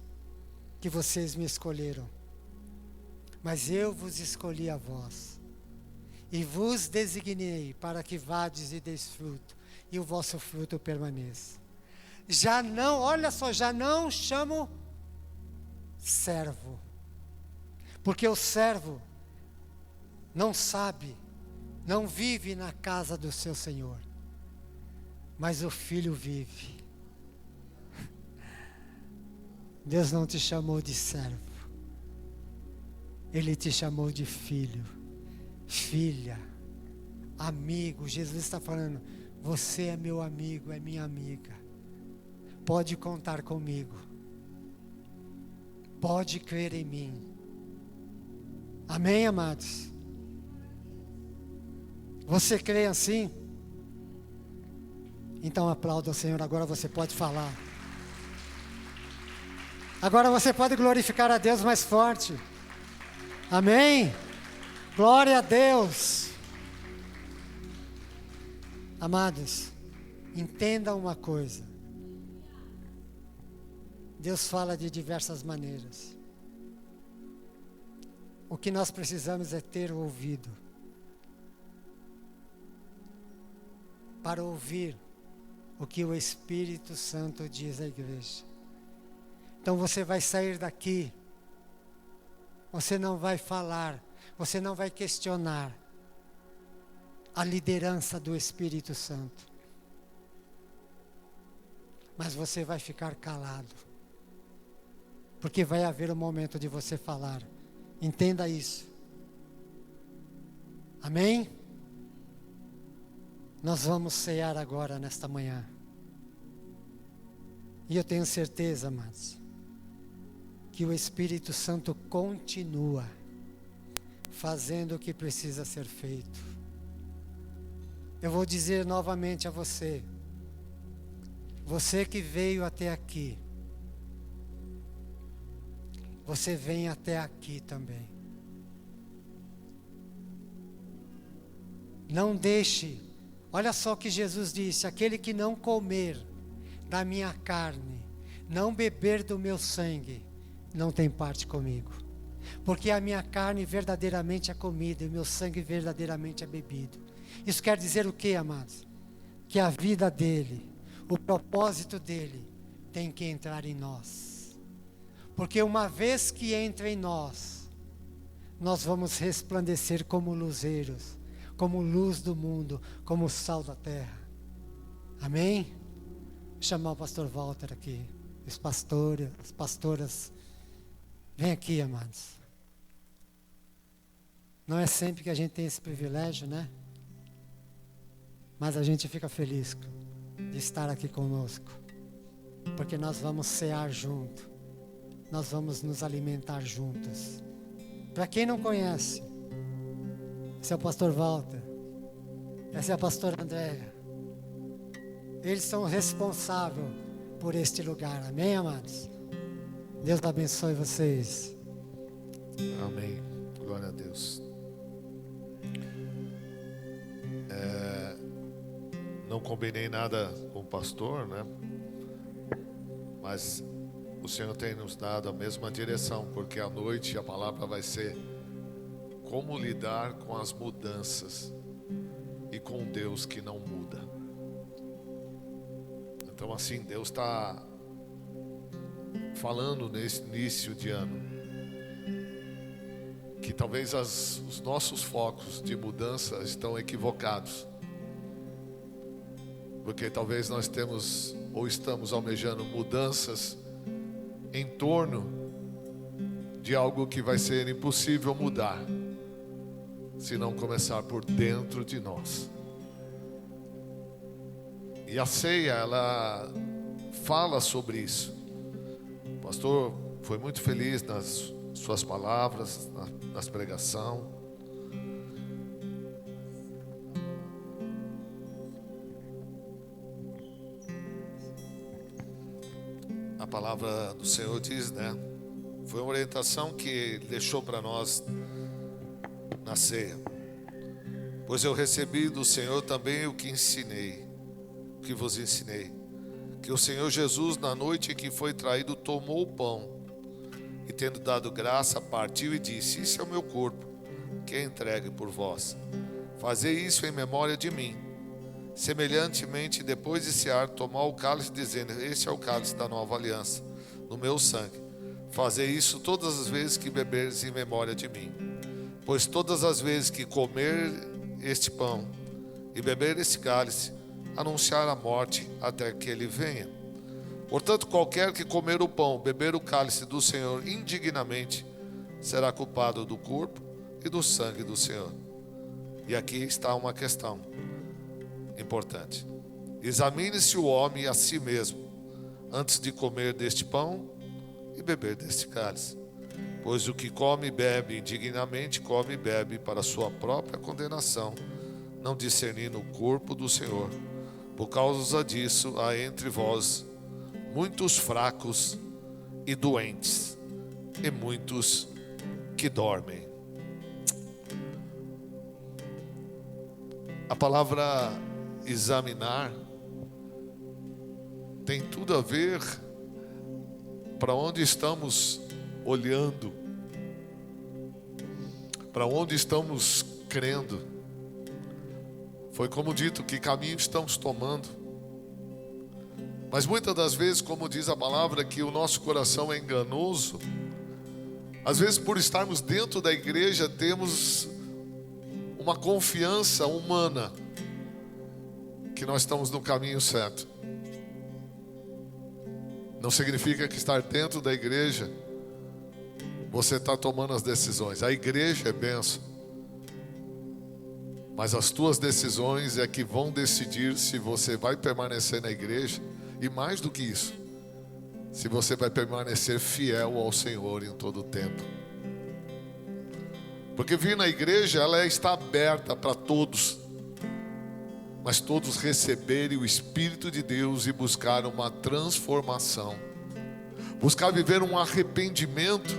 que vocês me escolheram, mas eu vos escolhi a vós, e vos designei para que vades e deis fruto, e o vosso fruto permaneça. Já não, olha só, já não chamo servo, porque o servo não sabe, não vive na casa do seu Senhor, mas o filho vive. Deus não te chamou de servo, Ele te chamou de filho, filha, amigo. Jesus está falando: você é meu amigo, é minha amiga, pode contar comigo, pode crer em mim. Amém, amados? Você crê assim? Então aplauda o Senhor. Agora você pode falar. Agora você pode glorificar a Deus mais forte. Amém? Glória a Deus. Amados, entenda uma coisa. Deus fala de diversas maneiras. O que nós precisamos é ter o ouvido para ouvir o que o Espírito Santo diz à igreja. Então você vai sair daqui, você não vai falar, você não vai questionar a liderança do Espírito Santo, mas você vai ficar calado, porque vai haver um momento de você falar. Entenda isso. Amém? Nós vamos cear agora nesta manhã. E eu tenho certeza, amados, que o Espírito Santo continua fazendo o que precisa ser feito. Eu vou dizer novamente a você, você que veio até aqui, você vem até aqui também. Não deixe, olha só o que Jesus disse: aquele que não comer da minha carne, não beber do meu sangue, não tem parte comigo. Porque a minha carne verdadeiramente é comida e o meu sangue verdadeiramente é bebido. Isso quer dizer o que, amados? Que a vida dele, o propósito dele, tem que entrar em nós. Porque uma vez que entra em nós, nós vamos resplandecer como luzeiros, como luz do mundo, como sal da terra. Amém? Vou chamar o pastor Walter aqui, os pastores, as pastoras. Vem aqui, amados. Não é sempre que a gente tem esse privilégio, né? Mas a gente fica feliz de estar aqui conosco, porque nós vamos cear junto, nós vamos nos alimentar juntos. Para quem não conhece, esse é o pastor Walter, essa é a pastora Andréia. Eles são responsáveis por este lugar. Amém, amados? Deus abençoe vocês. Amém. Glória a Deus. Não combinei nada com o pastor, né? Mas o Senhor tem nos dado a mesma direção, porque à noite a palavra vai ser como lidar com as mudanças e com Deus que não muda. Então assim, Deus está falando nesse início de ano que talvez os nossos focos de mudança estão equivocados, porque talvez nós temos ou estamos almejando mudanças em torno de algo que vai ser impossível mudar se não começar por dentro de nós. E a ceia, ela fala sobre isso. O pastor foi muito feliz nas suas palavras, nas pregação. A palavra do Senhor diz, né? Foi uma orientação que Ele deixou para nós na ceia. Pois eu recebi do Senhor também o que vos ensinei. Que o Senhor Jesus, na noite em que foi traído, tomou o pão e, tendo dado graça, partiu e disse: isso é o meu corpo, que é entregue por vós. Fazei isso em memória de mim. Semelhantemente, depois de cear, tomar o cálice, dizendo: este é o cálice da nova aliança, no meu sangue. Fazei isso todas as vezes que beberes em memória de mim. Pois todas as vezes que comer este pão e beber este cálice, anunciar a morte até que Ele venha. Portanto, qualquer que comer o pão, beber o cálice do Senhor indignamente, será culpado do corpo e do sangue do Senhor. E aqui está uma questão importante. Examine-se o homem a si mesmo, antes de comer deste pão e beber deste cálice. Pois o que come e bebe indignamente, come e bebe para sua própria condenação, não discernindo o corpo do Senhor. Por causa disso, há entre vós muitos fracos e doentes, e muitos que dormem. A palavra examinar tem tudo a ver para onde estamos olhando, para onde estamos crendo. Foi como dito, que caminho estamos tomando. Mas muitas das vezes, como diz a palavra, que o nosso coração é enganoso. Às vezes, por estarmos dentro da igreja, temos uma confiança humana que nós estamos no caminho certo. Não significa que estar dentro da igreja você está tomando as decisões. A igreja é bênção, mas as tuas decisões é que vão decidir se você vai permanecer na igreja, e mais do que isso, se você vai permanecer fiel ao Senhor em todo o tempo. Porque vir na igreja, ela está aberta para todos, mas todos receberem o Espírito de Deus e buscar uma transformação, buscar viver um arrependimento,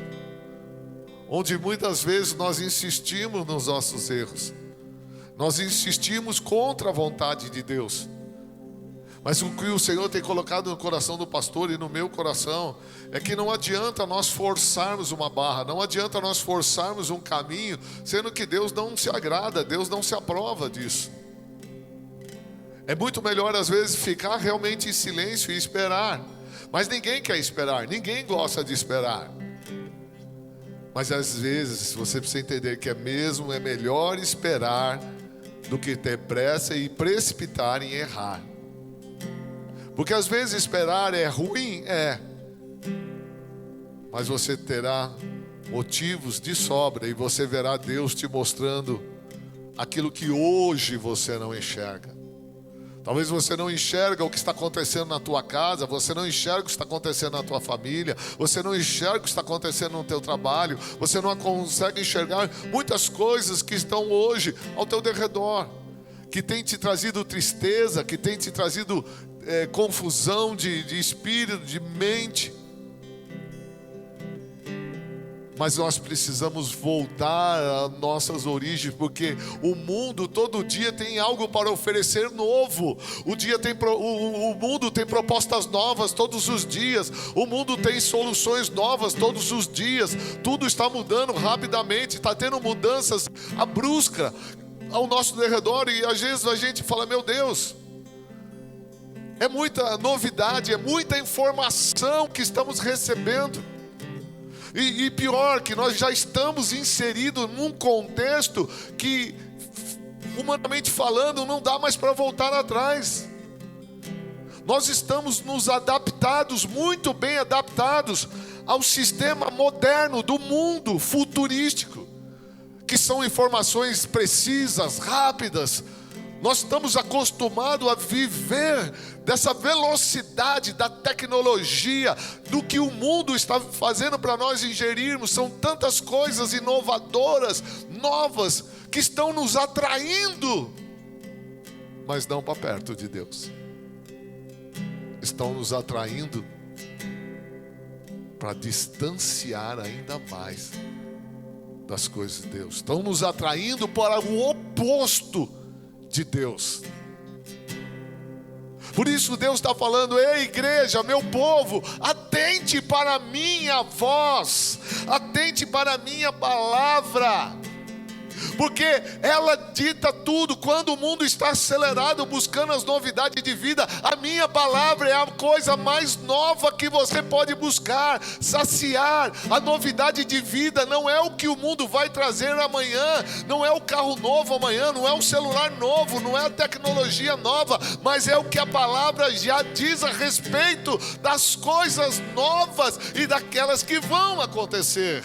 onde muitas vezes nós insistimos nos nossos erros, nós insistimos contra a vontade de Deus. Mas o que o Senhor tem colocado no coração do pastor e no meu coração é que não adianta nós forçarmos uma barra, não adianta nós forçarmos um caminho, sendo que Deus não se agrada, Deus não se aprova disso. É muito melhor às vezes ficar realmente em silêncio e esperar. Mas ninguém quer esperar, ninguém gosta de esperar. Mas às vezes você precisa entender que é melhor esperar do que ter pressa e precipitar em errar. Porque às vezes esperar é ruim, mas você terá motivos de sobra e você verá Deus te mostrando aquilo que hoje você não enxerga. Talvez você não enxerga o que está acontecendo na tua casa, você não enxerga o que está acontecendo na tua família, você não enxerga o que está acontecendo no teu trabalho, você não consegue enxergar muitas coisas que estão hoje ao teu derredor, que tem te trazido tristeza, que tem te trazido confusão de espírito, de mente. Mas nós precisamos voltar às nossas origens, porque o mundo todo dia tem algo para oferecer novo. O mundo tem propostas novas todos os dias. O mundo tem soluções novas todos os dias. Tudo está mudando rapidamente, está tendo mudanças bruscas ao nosso redor. E às vezes a gente fala: meu Deus, é muita novidade, é muita informação que estamos recebendo. E pior, que nós já estamos inseridos num contexto que, humanamente falando, não dá mais para voltar atrás. Nós estamos nos adaptados, muito bem adaptados, ao sistema moderno do mundo futurístico, que são informações precisas, rápidas. Nós estamos acostumados a viver dessa velocidade da tecnologia, do que o mundo está fazendo para nós ingerirmos. São tantas coisas inovadoras, novas, que estão nos atraindo, mas não para perto de Deus. Estão nos atraindo para distanciar ainda mais das coisas de Deus. Estão nos atraindo para o oposto de Deus. Por isso Deus está falando: ei, igreja, meu povo, atente para a minha voz, atente para a minha palavra, porque ela dita tudo. Quando o mundo está acelerado buscando as novidades de vida, a minha palavra é a coisa mais nova que você pode buscar, saciar. A novidade de vida não é o que o mundo vai trazer amanhã, não é o carro novo amanhã, não é o celular novo, não é a tecnologia nova, mas é o que a palavra já diz a respeito das coisas novas e daquelas que vão acontecer.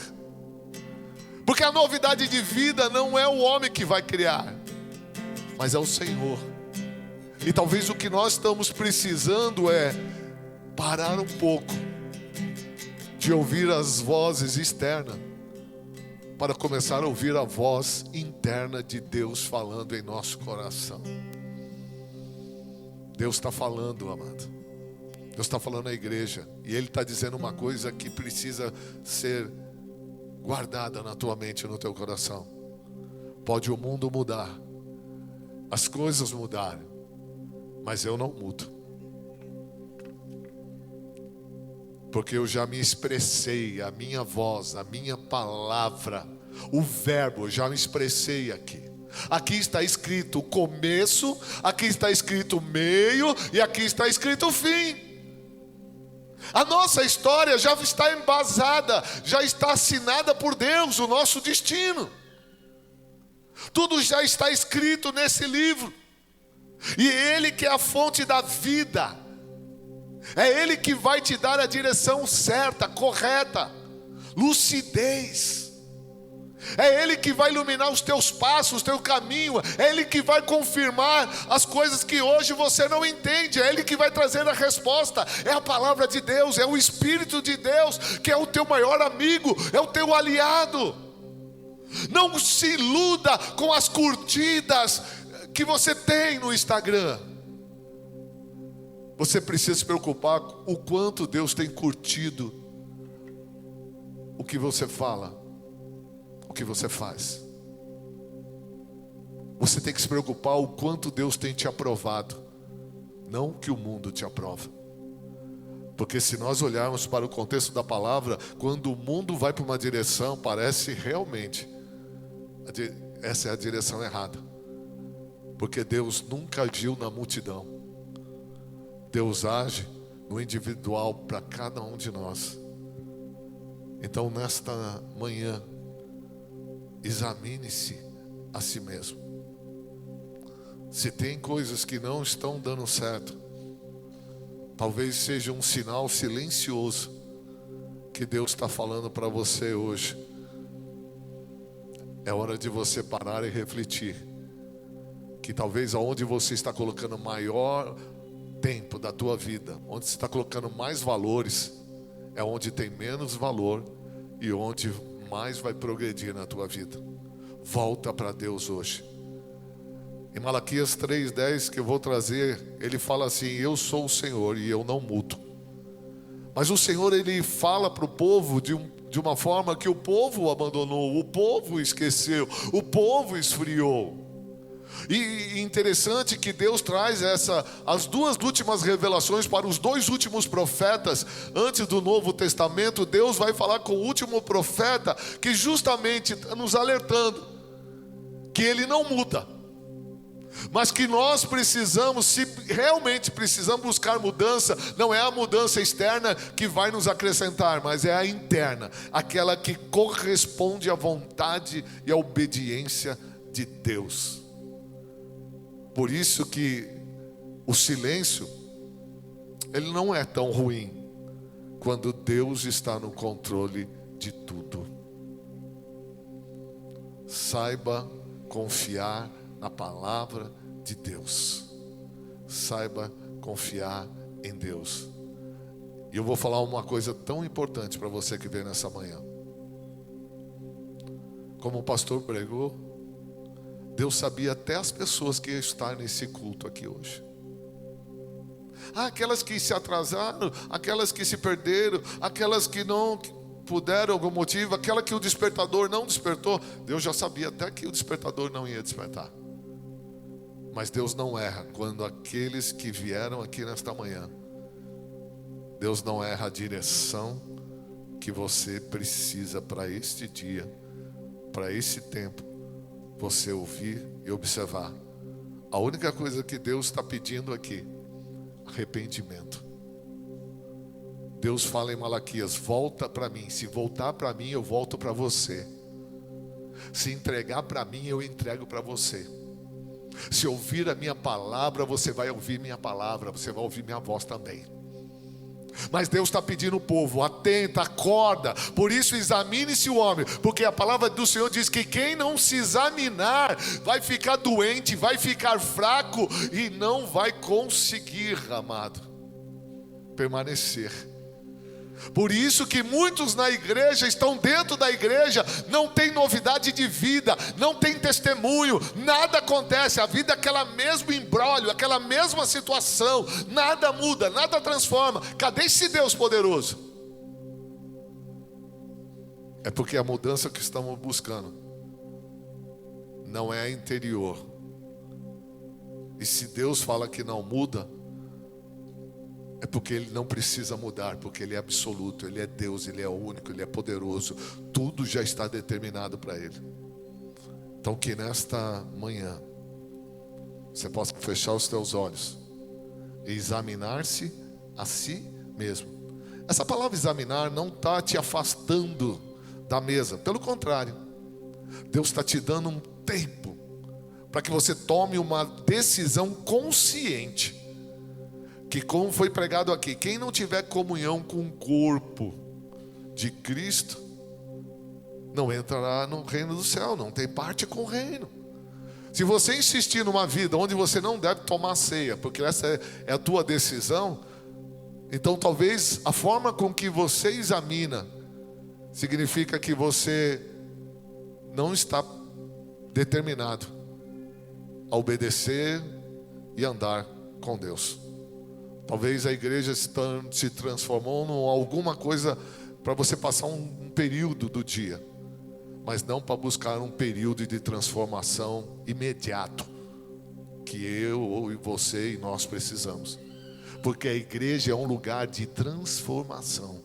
Porque a novidade de vida não é o homem que vai criar, mas é o Senhor. E talvez o que nós estamos precisando é parar um pouco de ouvir as vozes externas, para começar a ouvir a voz interna de Deus falando em nosso coração. Deus está falando, amado. Deus está falando à igreja, e Ele está dizendo uma coisa que precisa ser guardada na tua mente e no teu coração. Pode o mundo mudar, as coisas mudarem, mas eu não mudo, porque eu já me expressei. A minha voz, a minha palavra, o verbo, eu já me expressei aqui. Aqui está escrito o começo, aqui está escrito o meio, e aqui está escrito o fim. A nossa história já está embasada, já está assinada por Deus, o nosso destino. Tudo já está escrito nesse livro. E Ele que é a fonte da vida, é Ele que vai te dar a direção certa, correta, lucidez. É Ele que vai iluminar os teus passos, o teu caminho. É Ele que vai confirmar as coisas que hoje você não entende. É Ele que vai trazer a resposta. É a palavra de Deus, é o Espírito de Deus, que é o teu maior amigo, é o teu aliado. Não se iluda com as curtidas que você tem no Instagram. Você precisa se preocupar com o quanto Deus tem curtido o que você fala, o que você faz. Você tem que se preocupar o quanto Deus tem te aprovado, não o que o mundo te aprova. Porque se nós olharmos para o contexto da palavra, quando o mundo vai para uma direção, parece realmente essa é a direção errada. Porque Deus nunca agiu na multidão. Deus age no individual para cada um de nós. Então nesta manhã, examine-se a si mesmo. Se tem coisas que não estão dando certo, talvez seja um sinal silencioso que Deus está falando para você hoje. É hora de você parar e refletir, que talvez aonde você está colocando maior tempo da tua vida, onde você está colocando mais valores, é onde tem menos valor e onde mais vai progredir na tua vida. Volta para Deus hoje. Em Malaquias 3:10, que eu vou trazer, ele fala assim: eu sou o Senhor e eu não mudo. Mas o Senhor, Ele fala para o povo de uma forma que o povo abandonou, o povo esqueceu, o povo esfriou. E interessante que Deus traz as duas últimas revelações para os dois últimos profetas antes do Novo Testamento. Deus vai falar com o último profeta, que justamente está nos alertando que ele não muda, mas que nós precisamos, se realmente precisamos buscar mudança, não é a mudança externa que vai nos acrescentar, mas é a interna, aquela que corresponde à vontade e à obediência de Deus. Por isso que o silêncio, ele não é tão ruim quando Deus está no controle de tudo. Saiba confiar na palavra de Deus. Saiba confiar em Deus. E eu vou falar uma coisa tão importante para você que veio nessa manhã. Como o pastor pregou, Deus sabia até as pessoas que iam estar nesse culto aqui hoje. Aquelas que se atrasaram, aquelas que se perderam, aquelas que não puderam algum motivo, aquela que o despertador não despertou. Deus já sabia até que o despertador não ia despertar. Mas Deus não erra quando aqueles que vieram aqui nesta manhã, Deus não erra a direção que você precisa para este dia, para esse tempo, você ouvir e observar. A única coisa que Deus está pedindo aqui, arrependimento. Deus fala em Malaquias: volta para mim. Se voltar para mim, eu volto para você. Se entregar para mim, eu entrego para você. Se ouvir a minha palavra, você vai ouvir minha palavra, você vai ouvir minha voz também. Mas Deus está pedindo o povo: atenta, acorda. Por isso examine-se o homem, porque a palavra do Senhor diz que quem não se examinar vai ficar doente, vai ficar fraco e não vai conseguir, amado, permanecer. Por isso que muitos na igreja, estão dentro da igreja, não tem novidade de vida, não tem testemunho, nada acontece, a vida é aquela mesmo imbróglio, aquela mesma situação, nada muda, nada transforma. Cadê esse Deus poderoso? É porque a mudança que estamos buscando não é interior. E se Deus fala que não muda, é porque Ele não precisa mudar, porque Ele é absoluto, Ele é Deus, Ele é único, Ele é poderoso. Tudo já está determinado para Ele. Então que nesta manhã você possa fechar os teus olhos e examinar-se a si mesmo. Essa palavra examinar não está te afastando da mesa, pelo contrário, Deus está te dando um tempo para que você tome uma decisão consciente. Que, como foi pregado aqui, quem não tiver comunhão com o corpo de Cristo não entrará no reino do céu, não tem parte com o reino. Se você insistir numa vida onde você não deve tomar ceia, porque essa é a tua decisão, então talvez a forma com que você examina significa que você não está determinado a obedecer e andar com Deus. Talvez a igreja se transformou em alguma coisa para você passar um período do dia, mas não para buscar um período de transformação imediato, que eu, ou você e nós precisamos. Porque a igreja é um lugar de transformação,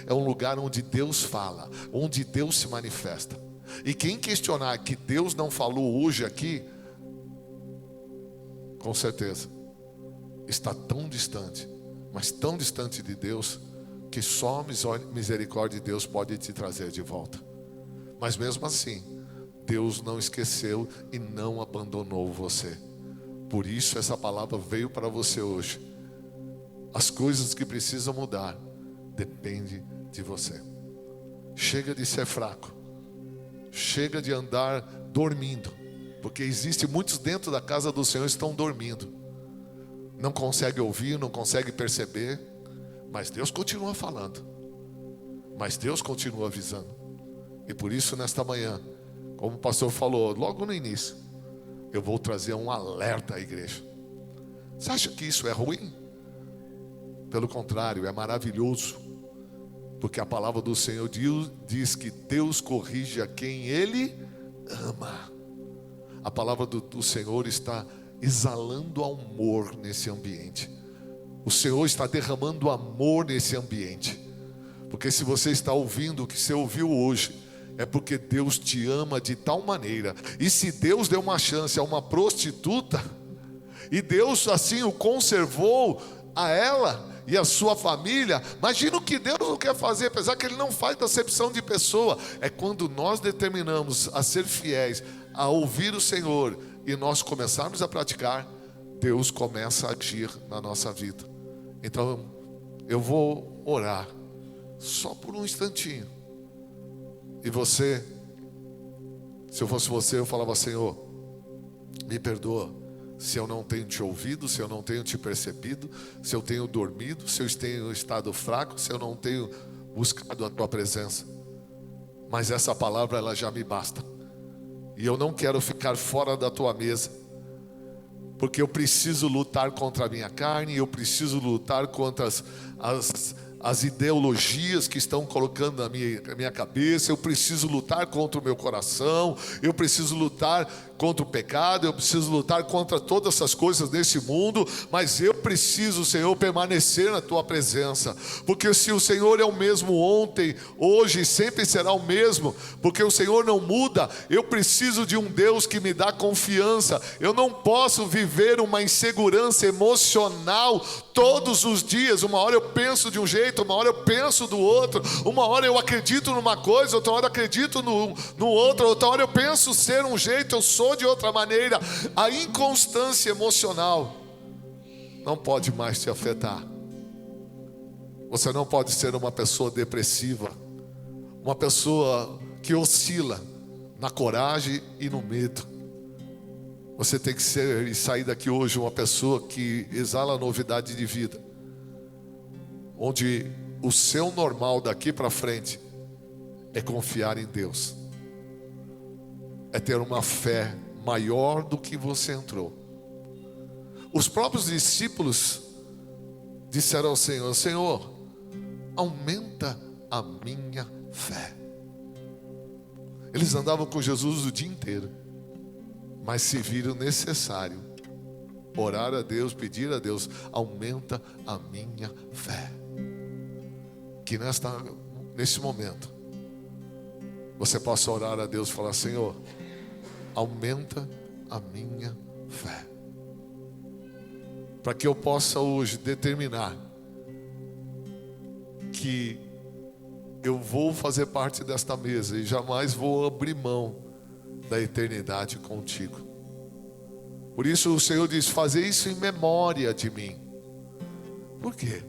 é um lugar onde Deus fala, onde Deus se manifesta. E quem questionar que Deus não falou hoje aqui, com certeza está tão distante, mas tão distante de Deus, que só a misericórdia de Deus pode te trazer de volta. Mas mesmo assim, Deus não esqueceu e não abandonou você. Por isso essa palavra veio para você hoje. As coisas que precisam mudar dependem de você. Chega de ser fraco, chega de andar dormindo, porque existe muitos dentro da casa do Senhor estão dormindo. Não consegue ouvir, não consegue perceber, mas Deus continua falando, mas Deus continua avisando. E por isso nesta manhã, como o pastor falou logo no início, eu vou trazer um alerta à igreja. Você acha que isso é ruim? Pelo contrário, é maravilhoso. Porque a palavra do Senhor diz que Deus corrige a quem Ele ama. A palavra do Senhor está exalando amor nesse ambiente. O Senhor está derramando amor nesse ambiente. Porque se você está ouvindo o que você ouviu hoje, é porque Deus te ama de tal maneira. E se Deus deu uma chance a uma prostituta, e Deus assim o conservou a ela e a sua família, imagina o que Deus não quer fazer. Apesar que Ele não faz acepção de pessoa. É quando nós determinamos a ser fiéis, a ouvir o Senhor, e nós começarmos a praticar, Deus começa a agir na nossa vida. Então eu vou orar só por um instantinho. E você, se eu fosse você, eu falava: Senhor, me perdoa se eu não tenho te ouvido, se eu não tenho te percebido, se eu tenho dormido, se eu tenho estado fraco, se eu não tenho buscado a tua presença. Mas essa palavra, ela já me basta. E eu não quero ficar fora da tua mesa, porque eu preciso lutar contra a minha carne, eu preciso lutar contra as ideologias que estão colocando na minha cabeça, eu preciso lutar contra o meu coração, eu preciso lutar contra o pecado, eu preciso lutar contra todas essas coisas desse mundo, mas eu preciso, Senhor, permanecer na tua presença, porque se o Senhor é o mesmo ontem, hoje e sempre será o mesmo, porque o Senhor não muda, eu preciso de um Deus que me dá confiança. Eu não posso viver uma insegurança emocional todos os dias. Uma hora eu penso de um jeito, uma hora eu penso do outro, uma hora eu acredito numa coisa, outra hora eu acredito no outro, outra hora eu penso ser um jeito, eu sou de outra maneira. A inconstância emocional não pode mais te afetar. Você não pode ser uma pessoa depressiva, uma pessoa que oscila na coragem e no medo. Você tem que ser e sair daqui hoje uma pessoa que exala novidade de vida, onde o seu normal daqui para frente é confiar em Deus, é ter uma fé maior do que você entrou. Os próprios discípulos disseram ao Senhor: Senhor, aumenta a minha fé. Eles andavam com Jesus o dia inteiro, mas se viram necessário orar a Deus, pedir a Deus: aumenta a minha fé. Que nesse momento você possa orar a Deus e falar: Senhor, aumenta a minha fé, para que eu possa hoje determinar que eu vou fazer parte desta mesa e jamais vou abrir mão da eternidade contigo. Por isso o Senhor diz: fazer isso em memória de mim. Por quê?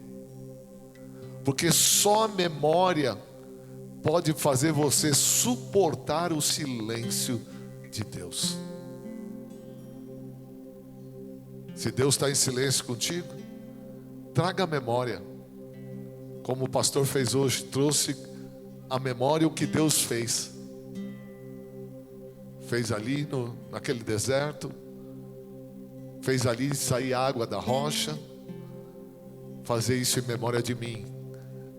Porque só a memória pode fazer você suportar o silêncio de Deus. Se Deus está em silêncio contigo, traga a memória, como o pastor fez hoje, trouxe à memória o que Deus fez. Fez ali naquele deserto, fez ali sair água da rocha. Fazer isso em memória de mim.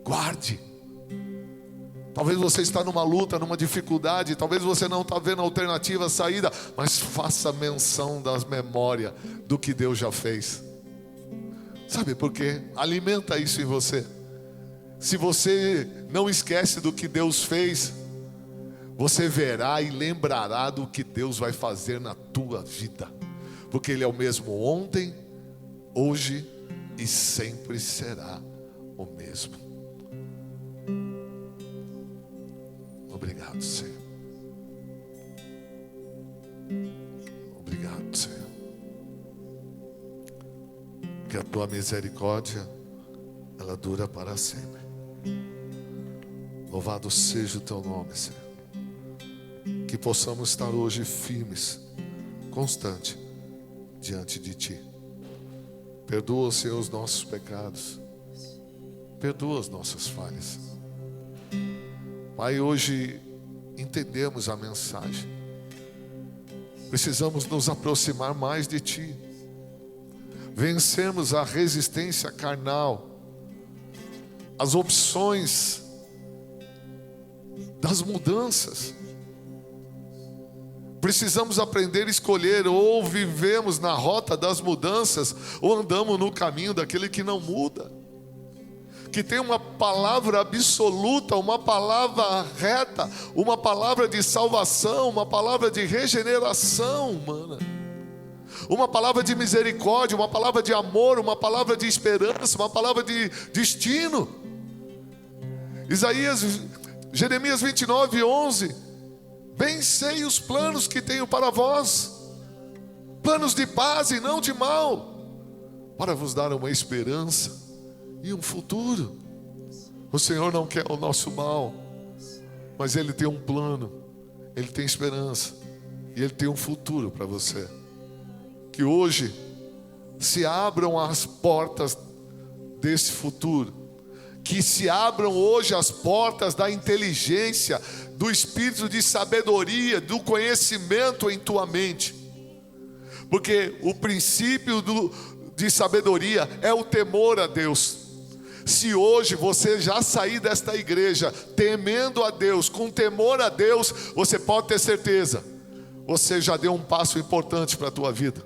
Guarde. Talvez você está numa luta, numa dificuldade, talvez você não está vendo alternativa, saída, mas faça menção das memórias do que Deus já fez. Sabe por quê? Alimenta isso em você. Se você não esquece do que Deus fez, você verá e lembrará do que Deus vai fazer na tua vida, porque Ele é o mesmo ontem, hoje e sempre será o mesmo. Obrigado, Senhor. Obrigado, Senhor. Que a tua misericórdia, ela dura para sempre. Louvado seja o teu nome, Senhor. Que possamos estar hoje firmes, constante diante de ti. Perdoa, Senhor, os nossos pecados. Perdoa as nossas falhas. Pai, hoje entendemos a mensagem. Precisamos nos aproximar mais de ti. Vencermos a resistência carnal, as opções das mudanças. Precisamos aprender a escolher: ou vivemos na rota das mudanças, ou andamos no caminho daquele que não muda, que tem uma palavra absoluta, uma palavra reta, uma palavra de salvação, uma palavra de regeneração humana, uma palavra de misericórdia, uma palavra de amor, uma palavra de esperança, uma palavra de destino. Jeremias 29:11: bem sei os planos que tenho para vós, planos de paz e não de mal, para vos dar uma esperança e um futuro. O Senhor não quer o nosso mal, mas Ele tem um plano, Ele tem esperança e Ele tem um futuro para você. Que hoje se abram as portas desse futuro, que se abram hoje as portas da inteligência, do espírito de sabedoria, do conhecimento em tua mente, porque o princípio de sabedoria é o temor a Deus. Se hoje você já sair desta igreja temendo a Deus, com temor a Deus, você pode ter certeza, você já deu um passo importante para a tua vida,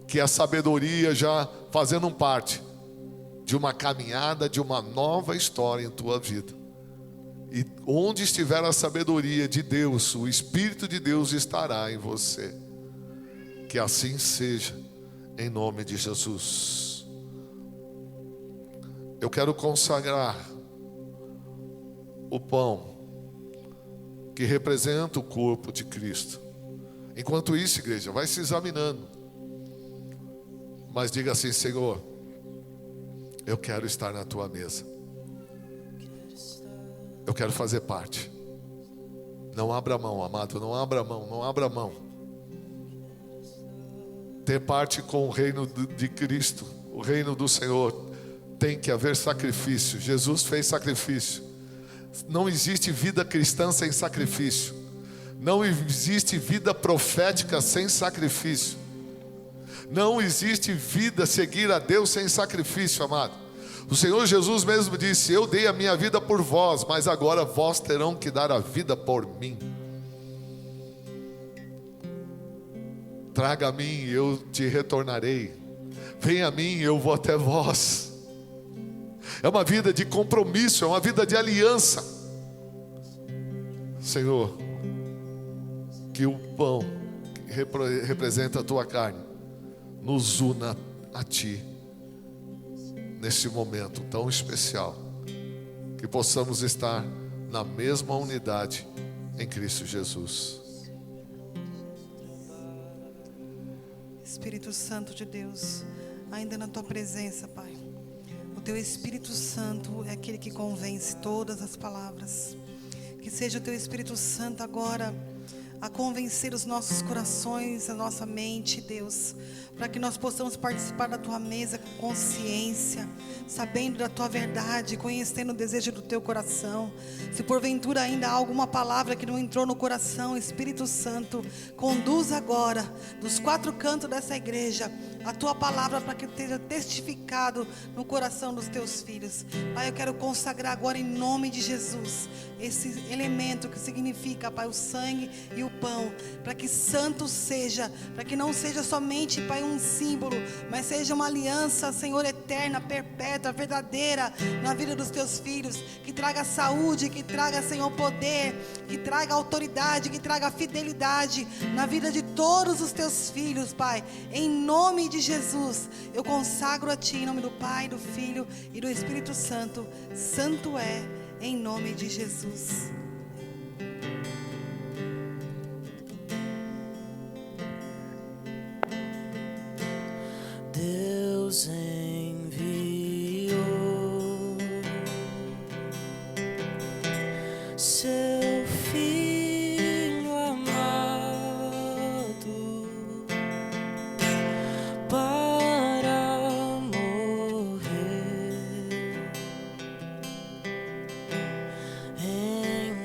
que é a sabedoria já fazendo parte de uma caminhada, de uma nova história em tua vida. E onde estiver a sabedoria de Deus, o Espírito de Deus estará em você. Que assim seja, em nome de Jesus. Eu quero consagrar o pão que representa o corpo de Cristo. Enquanto isso, igreja, vai se examinando, mas diga assim: Senhor, eu quero estar na tua mesa, eu quero fazer parte. Não abra mão, amado, não abra mão, não abra mão. Ter parte com o reino de Cristo, o reino do Senhor, tem que haver sacrifício. Jesus fez sacrifício. Não existe vida cristã sem sacrifício. Não existe vida profética sem sacrifício. Não existe vida seguir a Deus sem sacrifício, amado. O Senhor Jesus mesmo disse: eu dei a minha vida por vós, mas agora vós terão que dar a vida por mim. Traga a mim e eu te retornarei. Venha a mim e eu vou até vós. É uma vida de compromisso, é uma vida de aliança. Senhor, que o pão que representa a tua carne nos una a ti, nesse momento tão especial, que possamos estar na mesma unidade em Cristo Jesus. Espírito Santo de Deus, ainda na tua presença, Pai. O teu Espírito Santo é aquele que convence todas as palavras. Que seja o teu Espírito Santo agora a convencer os nossos corações, a nossa mente, Deus, para que nós possamos participar da tua mesa com consciência, sabendo da tua verdade, conhecendo o desejo do teu coração. Se porventura ainda há alguma palavra que não entrou no coração, Espírito Santo, conduz agora, dos quatro cantos dessa igreja, a tua palavra para que esteja testificado no coração dos teus filhos. Pai, eu quero consagrar agora em nome de Jesus esse elemento que significa, Pai, o sangue e o pão, para que santo seja, para que não seja somente, Pai, um símbolo, mas seja uma aliança, Senhor, eterna, perpétua, verdadeira na vida dos teus filhos, que traga saúde, que traga, Senhor, poder, que traga autoridade, que traga fidelidade na vida de todos os teus filhos, Pai, em nome de Jesus. Eu consagro a Ti, em nome do Pai, do Filho e do Espírito Santo. Santo é, em nome de Jesus. Deus enviou seu Filho amado para morrer em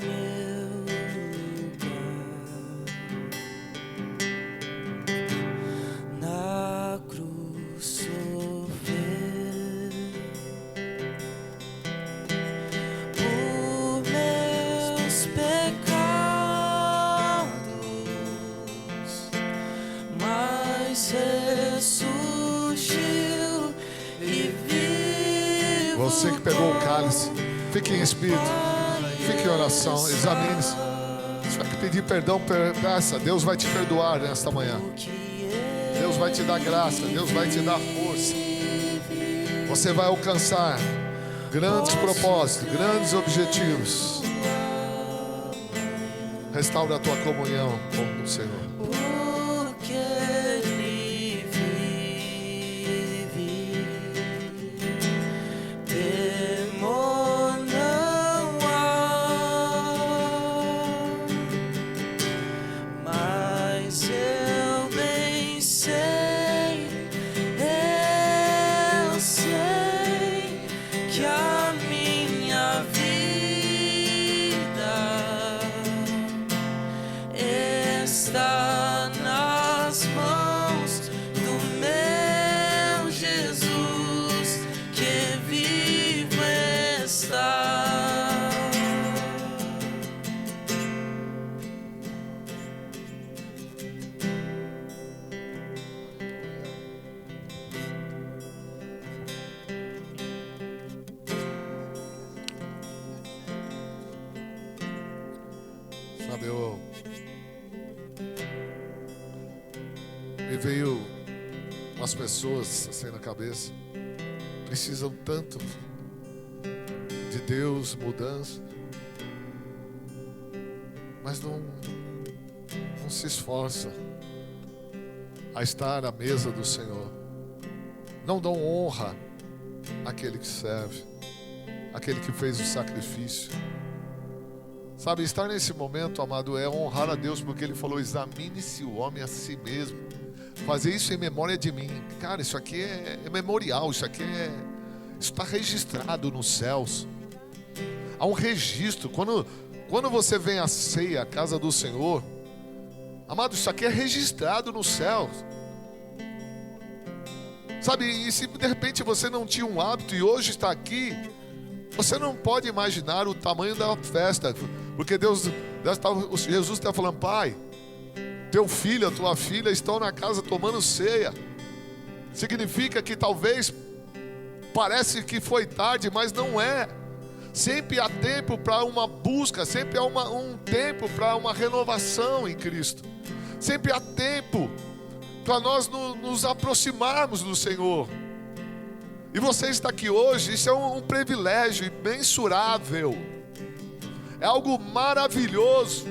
mas ressurgiu e vivo. Você que pegou o cálice, fique em espírito, fique em oração, examine-se. Você vai pedir perdão, peça. Deus vai te perdoar nesta manhã. Deus vai te dar graça, Deus vai te dar força. Você vai alcançar grandes propósitos, grandes objetivos. Restaura a tua comunhão com o Senhor. Porque Ele vive, temor não há, mas eu bem sei que a minha vida está nas mãos do meu Jesus, que vivo está. Sabe, me veio umas pessoas assim na cabeça, precisam tanto de Deus, mudança, mas não se esforça a estar à mesa do Senhor, não dão honra àquele que serve, àquele que fez o sacrifício. Sabe, estar nesse momento, amado, é honrar a Deus, porque Ele falou: examine-se o homem a si mesmo, fazer isso em memória de mim. Cara, isso aqui é memorial, isso está registrado nos céus. Há um registro. Quando você vem à ceia, à casa do Senhor, amado, isso aqui é registrado nos céus. Sabe, e se de repente você não tinha um hábito e hoje está aqui, você não pode imaginar o tamanho da festa, porque Jesus está falando: Pai, teu filho, a tua filha estão na casa tomando ceia. Significa que talvez parece que foi tarde, mas não é. Sempre há tempo para uma busca, sempre há um tempo para uma renovação em Cristo. Sempre há tempo para nós nos aproximarmos do Senhor. E você está aqui hoje, isso é um privilégio imensurável. É algo maravilhoso.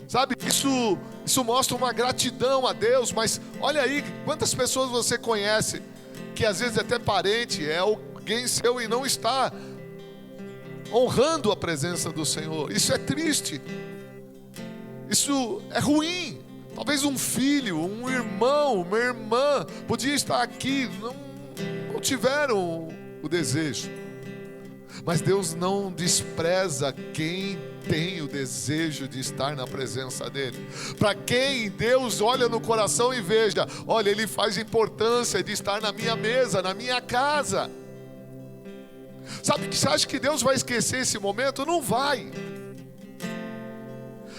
Sabe, isso mostra uma gratidão a Deus. Mas olha aí, quantas pessoas você conhece que às vezes até parente, é alguém seu e não está honrando a presença do Senhor. Isso é triste. Isso é ruim. Talvez um filho, um irmão, uma irmã podia estar aqui, não tiveram o desejo. Mas Deus não despreza quem tem o desejo de estar na presença dEle. Para quem Deus olha no coração e veja: olha, Ele faz importância de estar na minha mesa, na minha casa. Sabe, que você acha que Deus vai esquecer esse momento? Não vai.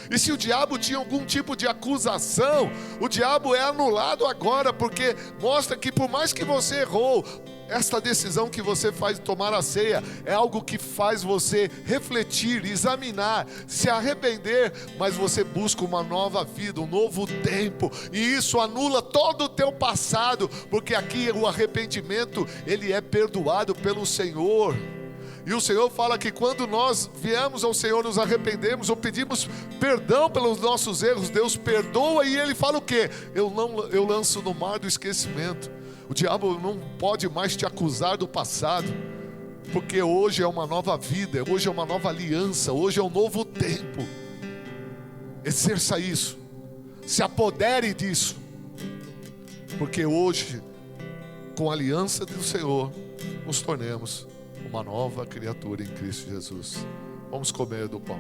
E se o diabo tinha algum tipo de acusação, o diabo é anulado agora, porque mostra que por mais que você errou, esta decisão que você faz de tomar a ceia é algo que faz você refletir, examinar, se arrepender, mas você busca uma nova vida, um novo tempo, e isso anula todo o teu passado, porque aqui o arrependimento, ele é perdoado pelo Senhor. E o Senhor fala que quando nós viemos ao Senhor, nos arrependemos ou pedimos perdão pelos nossos erros, Deus perdoa, e Ele fala o quê? Eu lanço no mar do esquecimento. O diabo não pode mais te acusar do passado, porque hoje é uma nova vida, hoje é uma nova aliança, hoje é um novo tempo. Exerça isso, se apodere disso, porque hoje, com a aliança do Senhor, nos tornemos uma nova criatura em Cristo Jesus. Vamos comer do pão.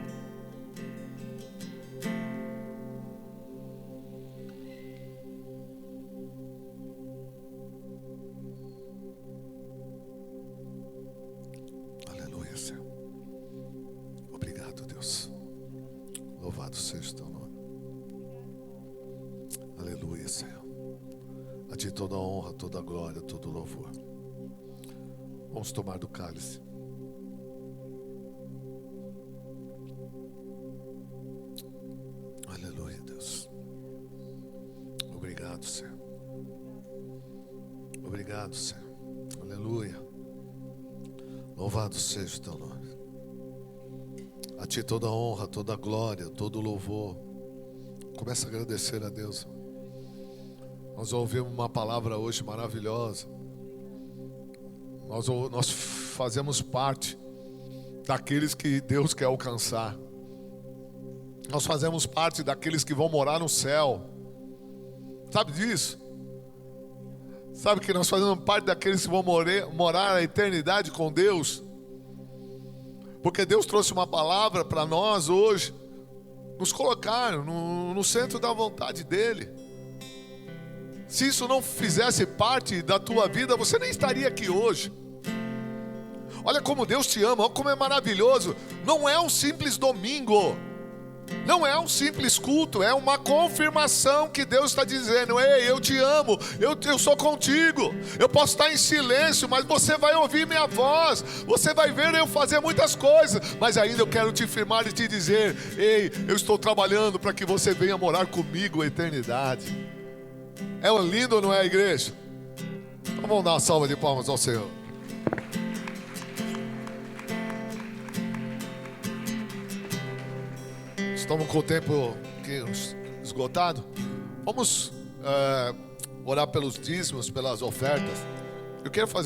Aleluia, Senhor. Obrigado, Deus. Louvado seja o teu nome. Aleluia, Senhor. A Ti toda a honra, toda a glória, todo o louvor. Vamos tomar do cálice. Aleluia, Deus. Obrigado, Senhor. Obrigado, Senhor. Aleluia. Louvado seja o Teu nome. A Ti toda a honra, toda a glória, todo o louvor. Começa a agradecer a Deus. Nós ouvimos uma palavra hoje maravilhosa. Nós fazemos parte daqueles que Deus quer alcançar. Nós fazemos parte daqueles que vão morar no céu. Sabe disso? Sabe que nós fazemos parte daqueles que vão morar a eternidade com Deus? Porque Deus trouxe uma palavra para nós hoje, nos colocar no centro da vontade dEle. Se isso não fizesse parte da tua vida, você nem estaria aqui hoje. Olha como Deus te ama, olha como é maravilhoso. Não é um simples domingo, não é um simples culto, é uma confirmação que Deus está dizendo: ei, eu te amo, eu sou contigo. Eu posso estar em silêncio, mas você vai ouvir minha voz, você vai ver eu fazer muitas coisas, mas ainda eu quero te firmar e te dizer: ei, eu estou trabalhando para que você venha morar comigo a eternidade. É lindo ou não é, igreja? Então vamos dar uma salva de palmas ao Senhor. Estamos com o tempo esgotado. Vamos orar pelos dízimos, pelas ofertas. Eu quero fazer